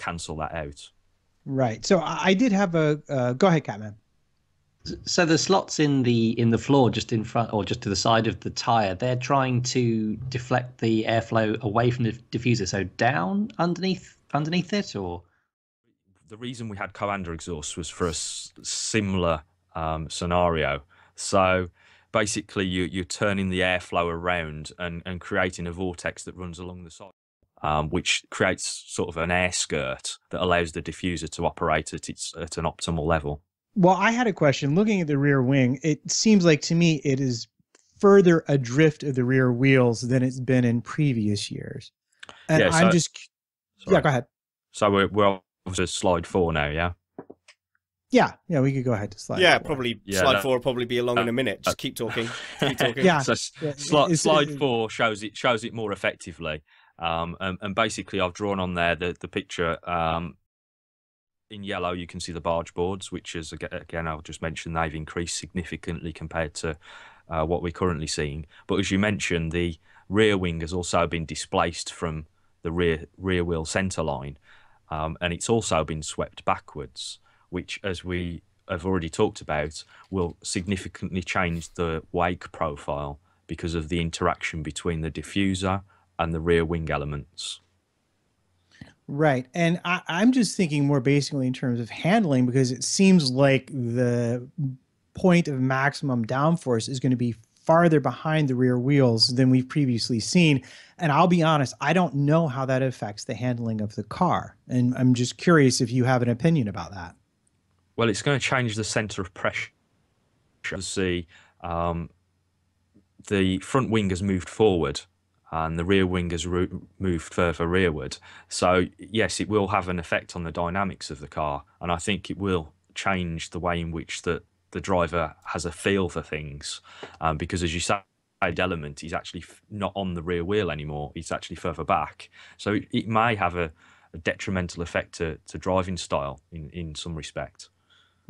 cancel that out. Right. So I did have a go ahead, Catman. So the slots in the floor, just in front or just to the side of the tire, they're trying to deflect the airflow away from the diffuser, so down underneath it, or the reason we had Coanda exhaust was for a similar scenario. So basically, you're turning the airflow around and creating a vortex that runs along the side, which creates sort of an air skirt that allows the diffuser to operate at an optimal level. Well, I had a question. Looking at the rear wing, it seems like to me it is further adrift of the rear wheels than it's been in previous years. And Yeah, I'm so- just yeah, go ahead. So we're on to slide 4 now, yeah? Yeah, we could go ahead to slide. Yeah, four. probably Yeah, slide no. 4 will probably be along in a minute. Just keep talking. Keep talking. Yeah. So Yeah, slide 4 shows it more effectively. And basically, I've drawn on there the picture. In yellow, you can see the barge boards, which is, again, I'll just mention they've increased significantly compared to what we're currently seeing. But as you mentioned, the rear wing has also been displaced from the rear wheel centre line, and it's also been swept backwards, which, as we have already talked about, will significantly change the wake profile because of the interaction between the diffuser and the rear wing elements. Right. And I'm just thinking more basically in terms of handling, because it seems like the point of maximum downforce is going to be farther behind the rear wheels than we've previously seen. And I'll be honest, I don't know how that affects the handling of the car. And I'm just curious if you have an opinion about that. Well, it's going to change the centre of pressure. See, the front wing has moved forward and the rear wing has moved further rearward. So, yes, it will have an effect on the dynamics of the car. And I think it will change the way in which the driver has a feel for things. Because, as you say, the element is actually not on the rear wheel anymore. It's actually further back. So it may have a detrimental effect to driving style in some respect.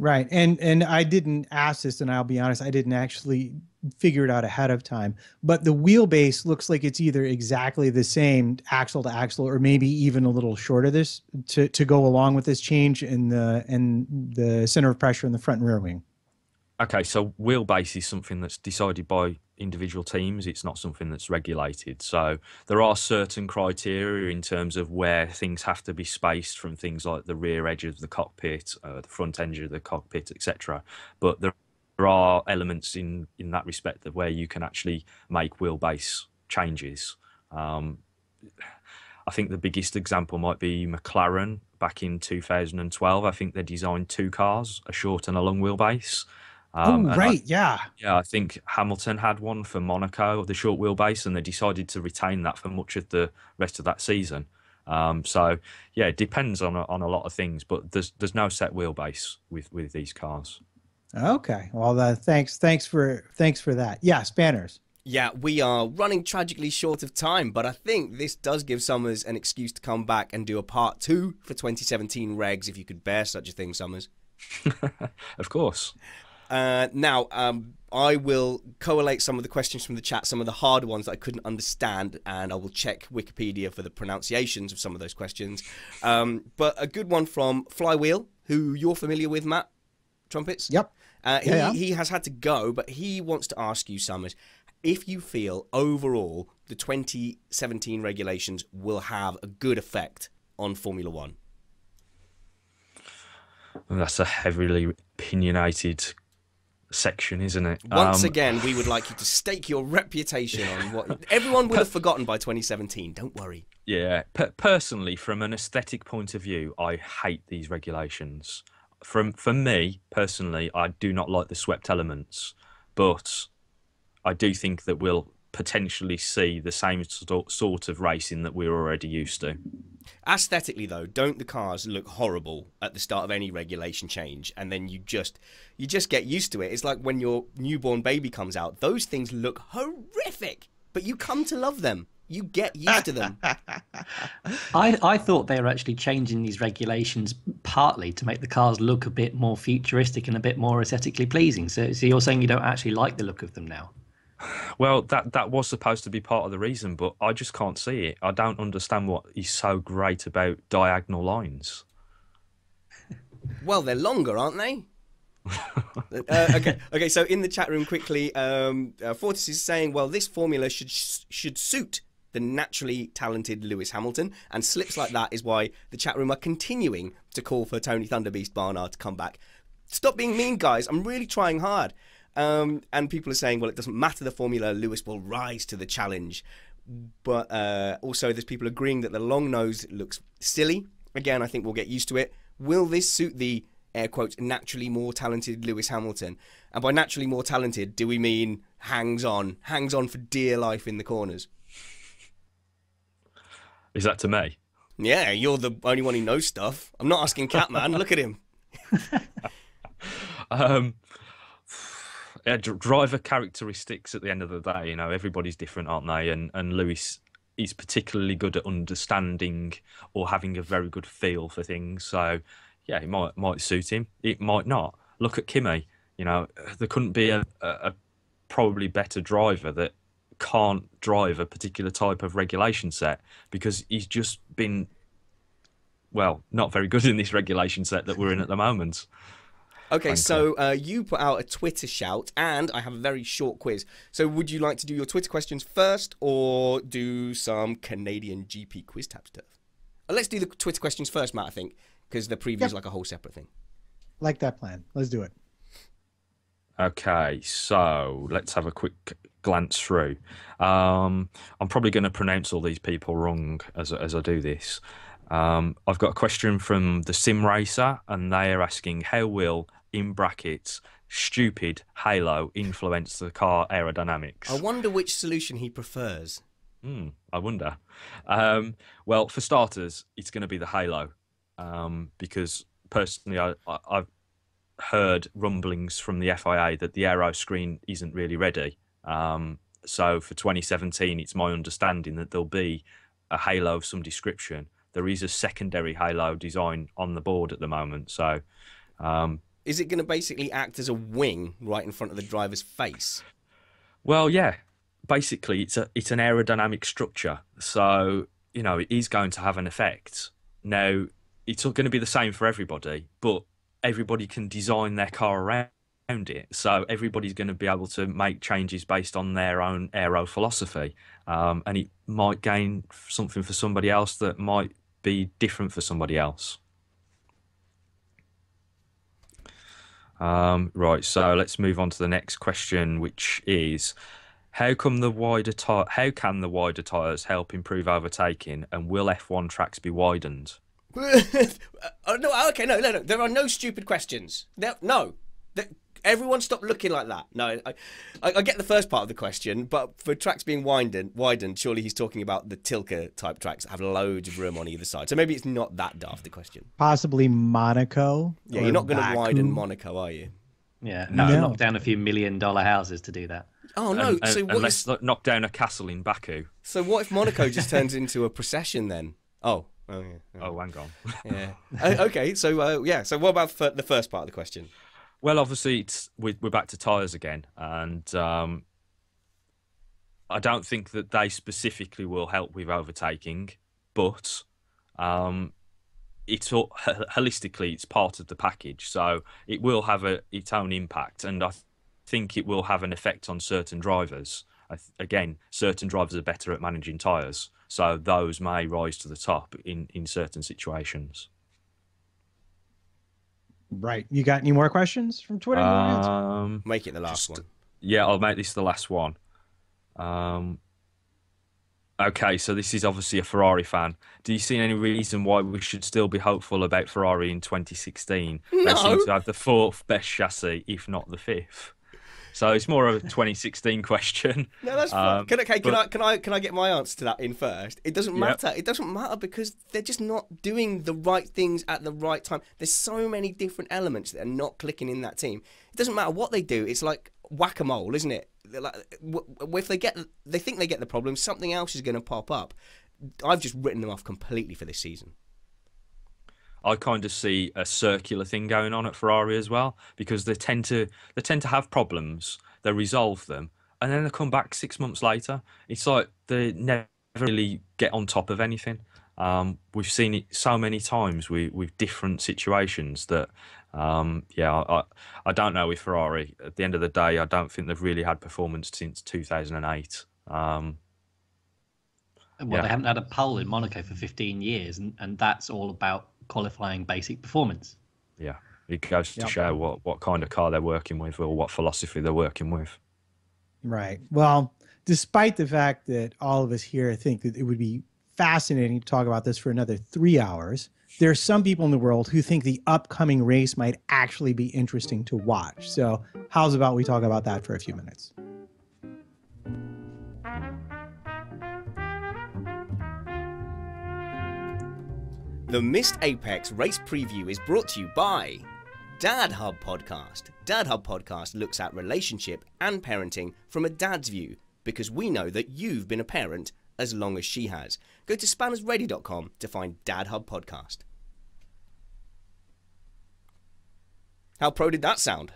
Right. And I didn't ask this, and I'll be honest, I didn't actually figure it out ahead of time. But the wheelbase looks like it's either exactly the same axle to axle, or maybe even a little short of this to go along with this change in the center of pressure in the front and rear wing. Okay, so wheelbase is something that's decided by individual teams. It's not something that's regulated. So there are certain criteria in terms of where things have to be spaced from things like the rear edge of the cockpit, the front edge of the cockpit, etc. But there are elements in that respect of where you can actually make wheelbase changes. I think the biggest example might be McLaren back in 2012. I think they designed 2 cars, a short and a long wheelbase. Right. Yeah, I think Hamilton had one for Monaco, the short wheelbase, and they decided to retain that for much of the rest of that season. So yeah, it depends on a lot of things, but there's no set wheelbase with these cars. Okay. Well, thanks for that. Yeah, Spanners. Yeah, we are running tragically short of time, but I think this does give Summers an excuse to come back and do a part 2 for 2017 regs, if you could bear such a thing, Summers. Of course. Now, I will collate some of the questions from the chat, some of the harder ones that I couldn't understand, and I will check Wikipedia for the pronunciations of some of those questions. But a good one from Flywheel, who you're familiar with, Matt Trumpets. Yep. He has had to go, but he wants to ask you, Summers, if you feel overall the 2017 regulations will have a good effect on Formula One. Well, that's a heavily opinionated section, isn't it? Once again, we would like you to stake your reputation on what everyone would have forgotten by 2017. Don't worry. Yeah, personally, from an aesthetic point of view, I hate these regulations. For me personally, I do not like the swept elements, but I do think that we'll potentially see the same sort of racing that we're already used to. Aesthetically, though, don't the cars look horrible at the start of any regulation change, and then you just get used to it? It's like when your newborn baby comes out; those things look horrific, but you come to love them. You get used to them. I thought they were actually changing these regulations partly to make the cars look a bit more futuristic and a bit more aesthetically pleasing. So you're saying you don't actually like the look of them now? Well, that was supposed to be part of the reason, but I just can't see it. I don't understand what is so great about diagonal lines. Well, they're longer, aren't they? Okay. So in the chat room, quickly, Fortis is saying, well, this formula should suit the naturally talented Lewis Hamilton, and slips like that is why the chat room are continuing to call for Tony Thunderbeast Barnard to come back. Stop being mean, guys. I'm really trying hard. And people are saying, well, it doesn't matter the formula, Lewis will rise to the challenge. But also there's people agreeing that the long nose looks silly. Again, I think we'll get used to it. Will this suit the, air quotes, naturally more talented Lewis Hamilton? And by naturally more talented, do we mean hangs on for dear life in the corners? Is that to me? Yeah, you're the only one who knows stuff. I'm not asking Catman. Look at him. Driver characteristics at the end of the day, everybody's different, aren't they? And Lewis is particularly good at understanding or having a very good feel for things. So, yeah, it might suit him. It might not. Look at Kimi. There couldn't be a probably better driver that can't drive a particular type of regulation set, because he's just been, well, not very good in this regulation set that we're in at the moment. Okay, so you put out a Twitter shout, and I have a very short quiz. So would you like to do your Twitter questions first, or do some Canadian GP quiz tab stuff? Let's do the Twitter questions first, Matt, I think, because the preview is like a whole separate thing. Like that plan. Let's do it. Okay, so let's have a quick glance through. I'm probably going to pronounce all these people wrong as I do this. I've got a question from the Sim Racer, and they are asking, how will, in brackets, stupid halo influence the car aerodynamics? I wonder which solution he prefers. I wonder. Well, for starters, it's going to be the halo, because personally, I've heard rumblings from the FIA that the aero screen isn't really ready. So for 2017, it's my understanding that there'll be a halo of some description. There is a secondary halo design on the board at the moment. So, is it going to basically act as a wing right in front of the driver's face? Well, yeah. Basically, it's an aerodynamic structure. So, it is going to have an effect. Now, it's not going to be the same for everybody, but everybody can design their car around it. So everybody's going to be able to make changes based on their own aero philosophy. And it might gain something for somebody else that might be different for somebody else. Right, so let's move on to the next question, which is, how can the wider tyres help improve overtaking, and will F1 tracks be widened? No. There are no stupid questions. No. Everyone stop looking like that. No, I get the first part of the question, but for tracks being widened, surely he's talking about the Tilke type tracks that have loads of room on either side. So maybe it's not that daft a question. Possibly Monaco. Yeah, you're not going to widen Monaco, are you? Yeah, knock down a few $1 million houses to do that. Oh no! Let's knock down a castle in Baku. So what if Monaco just turns into a procession then? Oh yeah. Oh, hang on. Yeah. Okay. So So what about the first part of the question? Well, obviously, we're back to tyres again, and I don't think that they specifically will help with overtaking, but it's all, holistically, it's part of the package, so it will have its own impact, and I think it will have an effect on certain drivers. Again, certain drivers are better at managing tyres, so those may rise to the top in certain situations. Right. You got any more questions from Twitter? Make it the last one. Yeah, I'll make this the last one. Okay, so this is obviously a Ferrari fan. Do you see any reason why we should still be hopeful about Ferrari in 2016? No. They seem to have the 4th best chassis, if not the 5th. So it's more of a 2016 question. No, that's fine. Can I get my answer to that in first? It doesn't matter. Yep. It doesn't matter because they're just not doing the right things at the right time. There's so many different elements that are not clicking in that team. It doesn't matter what they do. It's like whack-a-mole, isn't it? Like, if they think they get the problem, something else is going to pop up. I've just written them off completely for this season. I kind of see a circular thing going on at Ferrari as well, because they tend to have problems, they resolve them, and then they come back 6 months later. It's like they never really get on top of anything. We've seen it so many times with different situations that, I don't know with Ferrari. At the end of the day, I don't think they've really had performance since 2008. Well, they haven't had a pole in Monaco for 15 years, and that's all about qualifying basic performance. Yeah, it goes to show what kind of car they're working with or what philosophy they're working with. Right. Well, despite the fact that all of us here think that it would be fascinating to talk about this for another 3 hours, there are some people in the world who think the upcoming race might actually be interesting to watch. So how's about we talk about that for a few minutes? The Missed Apex race preview is brought to you by Dad Hub Podcast. Dad Hub Podcast looks at relationship and parenting from a dad's view, because we know that you've been a parent as long as she has. Go to spannersready.com to find Dad Hub Podcast. How pro did that sound?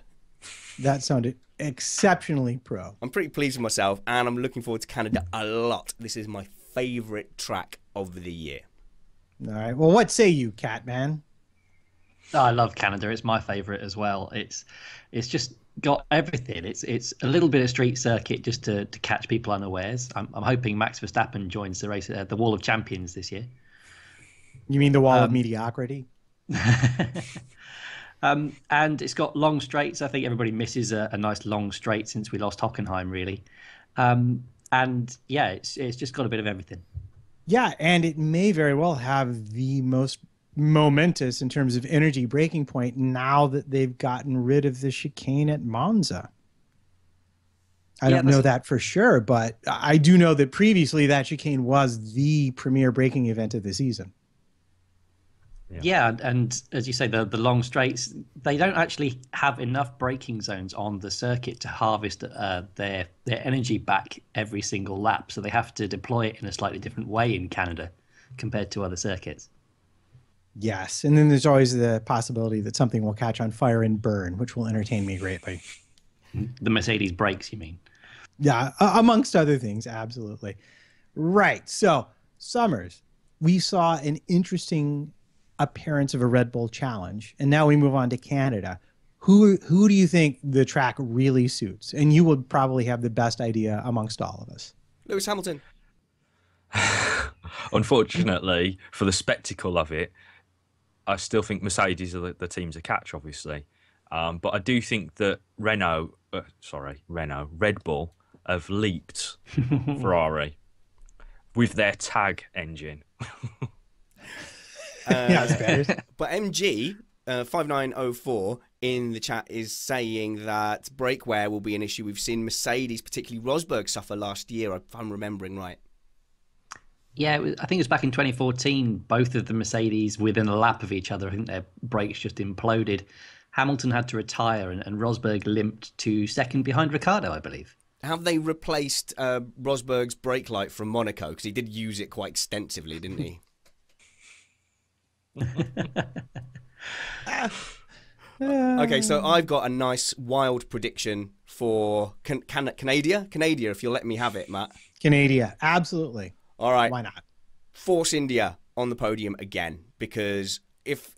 That sounded exceptionally pro. I'm pretty pleased with myself, and I'm looking forward to Canada a lot. This is my favourite track of the year. All right. Well, what say you, Catman? I love Canada. It's my favourite as well. It's just got everything. It's a little bit of street circuit just to catch people unawares. I'm hoping Max Verstappen joins the race at the Wall of Champions this year. You mean the wall of mediocrity? And it's got long straights. I think everybody misses a nice long straight since we lost Hockenheim, really. And yeah, it's just got a bit of everything. Yeah, and it may very well have the most momentous in terms of energy breaking point now that they've gotten rid of the chicane at Monza. I don't know that for sure, but I do know that previously that chicane was the premier braking event of the season. Yeah, and as you say, the long straights, they don't actually have enough braking zones on the circuit to harvest their energy back every single lap. So they have to deploy it in a slightly different way in Canada compared to other circuits. Yes, and then there's always the possibility that something will catch on fire and burn, which will entertain me greatly. The Mercedes brakes, you mean? Yeah, amongst other things, absolutely. Right, so Summers, we saw an interesting appearance of a Red Bull challenge, and now we move on to Canada. Who do you think the track really suits? And you would probably have the best idea amongst all of us. Lewis Hamilton. Unfortunately, for the spectacle of it, I still think Mercedes are the team to catch, obviously. But I do think that Red Bull have leaped Ferrari with their tag engine. But MG 5904 in the chat is saying that brake wear will be an issue. We've seen Mercedes, particularly Rosberg, suffer last year, if I'm remembering right. Yeah, I think it was back in 2014, both of the Mercedes within a lap of each other. I think their brakes just imploded. Hamilton had to retire, and Rosberg limped to second behind Ricciardo, I believe. Have they replaced Rosberg's brake light from Monaco? Because he did use it quite extensively, didn't he? Okay, so I've got a nice wild prediction for Canada, if you'll let me have it, Matt. Canada, absolutely. All right. Why not? Force India on the podium again, because if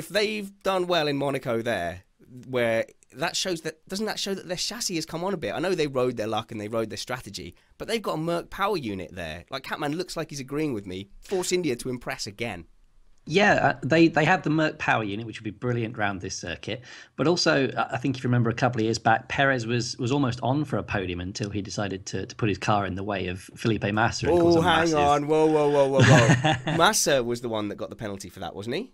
they've done well in Monaco there, where that shows that, doesn't that show that their chassis has come on a bit? I know they rode their luck and they rode their strategy, but they've got a Merc power unit there. Like, Catman looks like he's agreeing with me. Force India to impress again. Yeah, they have the Merc power unit, which would be brilliant around this circuit. But also, I think if you remember a couple of years back, Perez was almost on for a podium until he decided to put his car in the way of Felipe Massa. Oh, hang on. Whoa. Massa was the one that got the penalty for that, wasn't he?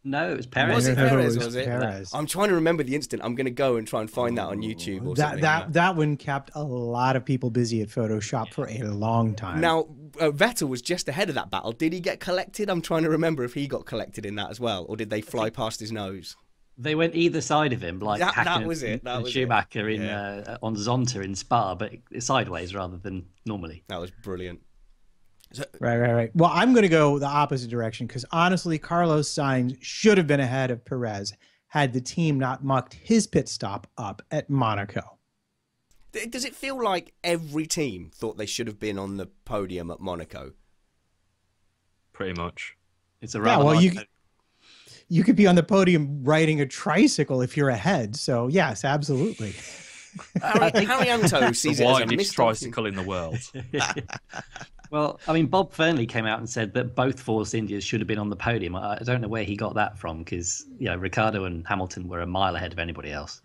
No, it was Perez. Was it Perez? Was it? Perez. I'm trying to remember the incident. I'm going to go and try and find that on YouTube or something. That one kept a lot of people busy at Photoshop for a long time. Now, Vettel was just ahead of that battle. Did he get collected? I'm trying to remember if he got collected in that as well, or did they fly past his nose? They went either side of him, like that was it. That was Schumacher on Zonta in Spa, but sideways rather than normally. That was brilliant. Right. Well, I'm going to go the opposite direction because honestly, Carlos Sainz should have been ahead of Perez had the team not mucked his pit stop up at Monaco. Does it feel like every team thought they should have been on the podium at Monaco? Pretty much. It's a Yeah, rather well, large- you could be on the podium riding a tricycle if you're ahead. So yes, absolutely. Haryanto sees The it as a widest missed tricycle in the world. Well, I mean, Bob Fernley came out and said that both Force Indias should have been on the podium. I don't know where he got that from because, Ricardo and Hamilton were a mile ahead of anybody else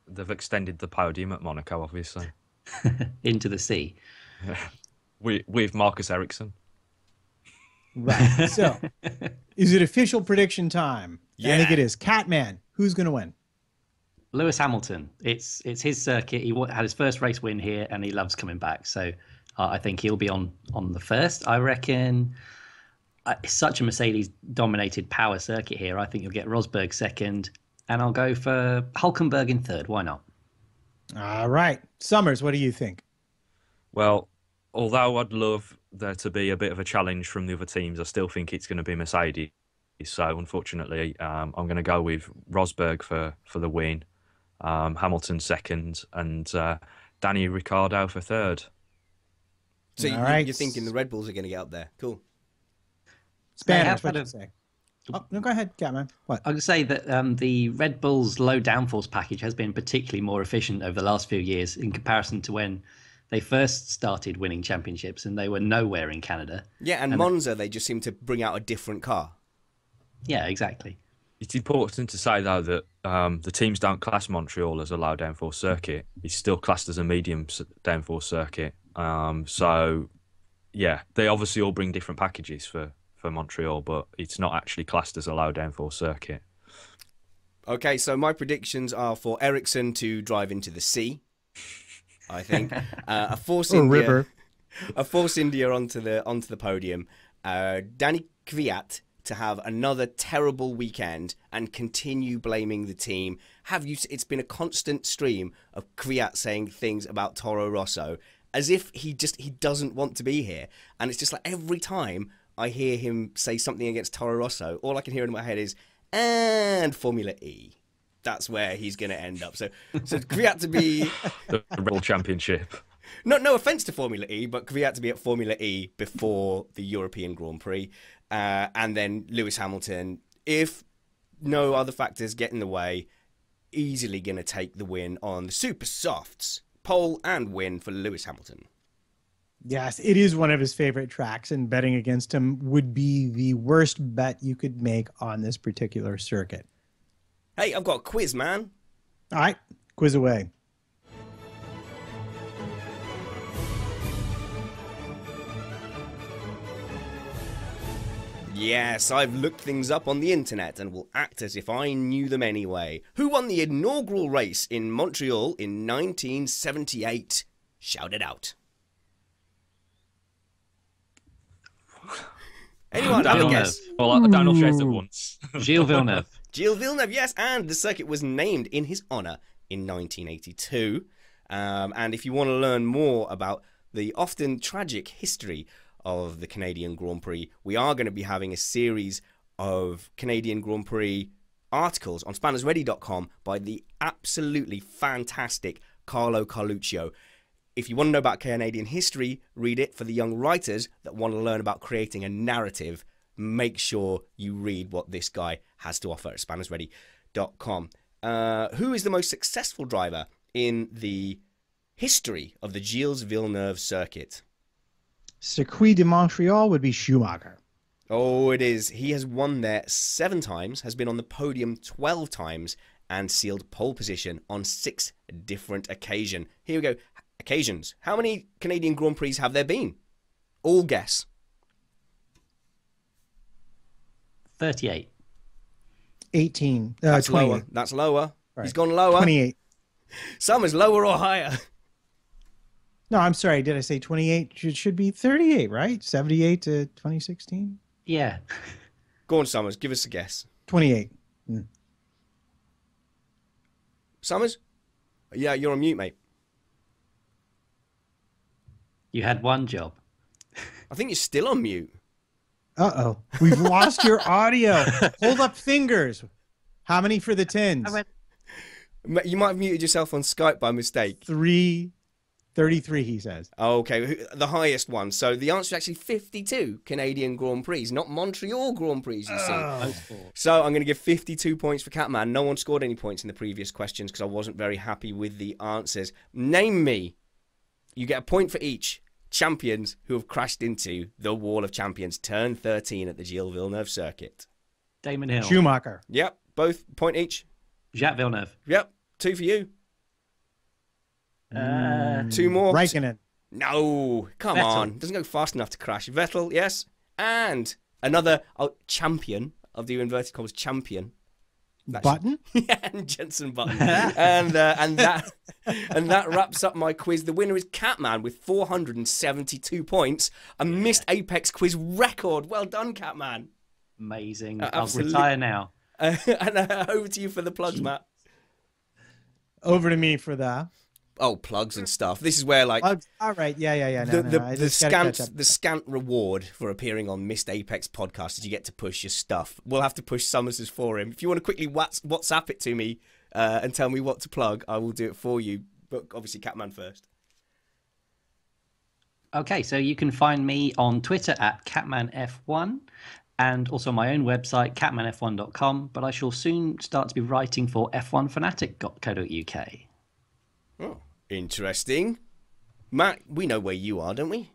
They've extended the podium at Monaco, obviously, into the sea. with Marcus Ericsson. Right. So, is it official prediction time? Yeah. I think it is. Catman, who's going to win? Lewis Hamilton. It's his circuit. He had his first race win here, and he loves coming back. So I think he'll be on the first. I reckon it's such a Mercedes-dominated power circuit here. I think you'll get Rosberg second, and I'll go for Hulkenberg in third. Why not? All right. Summers, what do you think? Well, although I'd love there to be a bit of a challenge from the other teams, I still think it's going to be Mercedes. So unfortunately, I'm going to go with Rosberg for the win, Hamilton second, and Danny Ricciardo for third. So All right. you're thinking the Red Bulls are going to get up there? Cool. Spanish, had what do you say? Oh, no, go ahead, Catman. What? I would say that the Red Bull's low downforce package has been particularly more efficient over the last few years in comparison to when they first started winning championships and they were nowhere in Canada. Yeah, and Monza, they just seem to bring out a different car. Yeah, exactly. It's important to say, though, that the teams don't class Montreal as a low downforce circuit. It's still classed as a medium downforce circuit. So, yeah, they obviously all bring different packages for Montreal, but it's not actually classed as a low downforce circuit. Okay, so my predictions are for Ericsson to drive into the sea. I think a Force Or India, river. a Force India onto the podium. Danny Kvyat to have another terrible weekend and continue blaming the team. It's been a constant stream of Kvyat saying things about Toro Rosso as if he doesn't want to be here, and it's just like every time I hear him say something against Toro Rosso, all I can hear in my head is and Formula E. That's where he's going to end up. So Kvyat to be The Red Bull Championship. no offense to Formula E, but Kvyat to be at Formula E before the European Grand Prix, and then Lewis Hamilton, if no other factors get in the way, easily going to take the win on the Super Softs. Pole and win for Lewis Hamilton. Yes, it is one of his favorite tracks, and betting against him would be the worst bet you could make on this particular circuit. Hey, I've got a quiz, man. All right, quiz away. Yes, I've looked things up on the internet and will act as if I knew them anyway. Who won the inaugural race in Montreal in 1978? Shout it out. Anyone have a Villeneuve. guess? Well, I don't know if at once. Gilles Villeneuve. Gilles Villeneuve, yes, and the circuit was named in his honour in 1982. And if you want to learn more about the often tragic history of the Canadian Grand Prix, we are going to be having a series of Canadian Grand Prix articles on spannersready.com by the absolutely fantastic Carlo Carluccio. If you want to know about Canadian history, read it. For the young writers that want to learn about creating a narrative, make sure you read what this guy has to offer at spannersready.com. Who is the most successful driver in the history of the Gilles Villeneuve circuit? Circuit de Montreal would be Schumacher. Oh, it is. He has won there 7 times, has been on the podium 12 times, and sealed pole position on 6 different occasions. Here we go. Occasions. How many Canadian Grand Prix have there been? All guess. 38. 18. That's 28. lower. That's lower. Right. He's gone lower. 28. Summers, lower or higher? No, I'm sorry. Did I say 28? It should be 38, right? 78 to 2016? Yeah. Go on, Summers. Give us a guess. 28. Summers? Yeah, you're on mute, mate. You had one job. I think you're still on mute. Uh-oh. We've lost your audio. Hold up fingers. How many for the tens? You might have muted yourself on Skype by mistake. 3, 33, he says. Okay, the highest one. So the answer is actually 52 Canadian Grand Prix, not Montreal Grand Prix, you see. So I'm going to give 52 points for Catman. No one scored any points in the previous questions because I wasn't very happy with the answers. Name me. You get a point for each. Champions who have crashed into the Wall of Champions, turn 13 at the Gilles Villeneuve circuit. Damon Hill. Schumacher. Yep, both point each. Jacques Villeneuve. Yep, 2 for you. 2 more. Raikkonen. No, come Vettel. on. Doesn't go fast enough to crash. Vettel, yes. And another champion of the inverted commas champion. Button. Yeah, and Jenson Button. and that wraps up my quiz. The winner is Catman with 472 points. A missed Apex quiz record. Well done, Catman. Amazing. I'll Absolutely. retire now. And over to you for the plugs, Matt. Over to me for the Oh, plugs and stuff. This is where, like, plugs. All right. Yeah. No, I the just gotta catch up. scant reward for appearing on Missed Apex podcast is you get to push your stuff. We'll have to push Summers' for him. If you want to quickly WhatsApp it to me and tell me what to plug, I will do it for you. But obviously, Catman first. Okay, so you can find me on Twitter at CatmanF1 and also my own website, catmanf1.com. But I shall soon start to be writing for f1fanatic.co.uk. Oh, interesting. Matt, we know where you are, don't we?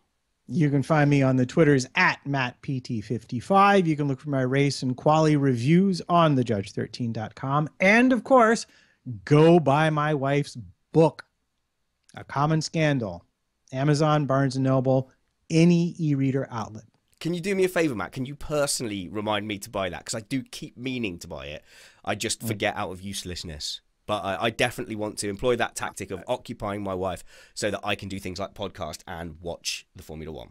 You can find me on the Twitters at MattPT55. You can look for my race and quali reviews on thejudge13.com. And of course, go buy my wife's book, A Common Scandal. Amazon, Barnes & Noble, any e-reader outlet. Can you do me a favor, Matt? Can you personally remind me to buy that? Because I do keep meaning to buy it. I just forget out of uselessness. But I definitely want to employ that tactic of occupying my wife so that I can do things like podcast and watch the Formula One.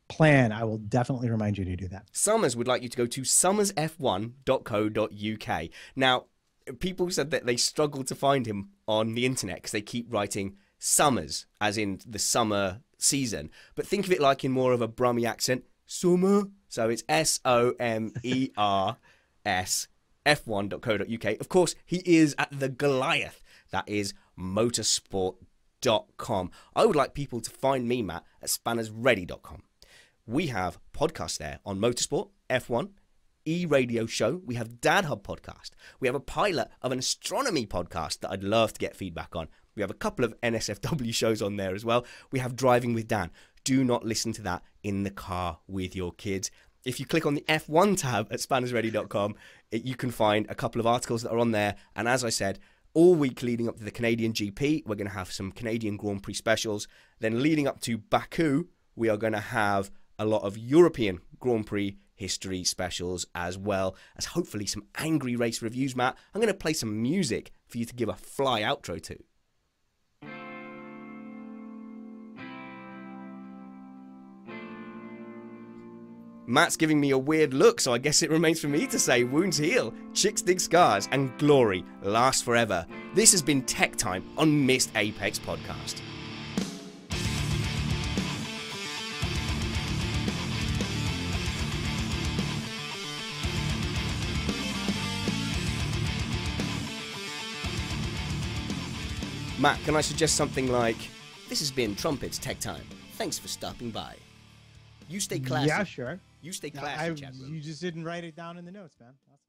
Plan. I will definitely remind you to do that. Summers would like you to go to summersf1.co.uk. Now, people said that they struggle to find him on the internet because they keep writing Summers, as in the summer season. But think of it like in more of a Brummie accent. Summer. So it's SOMERS. F1.co.uk. Of course, he is at the Goliath. That is motorsport.com. I would like people to find me, Matt, at spannersready.com. We have podcasts there on motorsport, F1, e-radio show. We have Dad Hub podcast. We have a pilot of an astronomy podcast that I'd love to get feedback on. We have a couple of NSFW shows on there as well. We have Driving with Dan. Do not listen to that in the car with your kids. If you click on the F1 tab at spannersready.com, you can find a couple of articles that are on there. And as I said, all week leading up to the Canadian GP, we're going to have some Canadian Grand Prix specials. Then leading up to Baku, we are going to have a lot of European Grand Prix history specials, as well as hopefully some angry race reviews, Matt. I'm going to play some music for you to give a fly outro to. Matt's giving me a weird look, so I guess it remains for me to say wounds heal, chicks dig scars, and glory lasts forever. This has been Tech Time on Missed Apex Podcast. Matt, can I suggest something like, this has been Trumpets Tech Time. Thanks for stopping by. You stay classy. Yeah, sure. You stay classy, chat room. You just didn't write it down in the notes, man. That's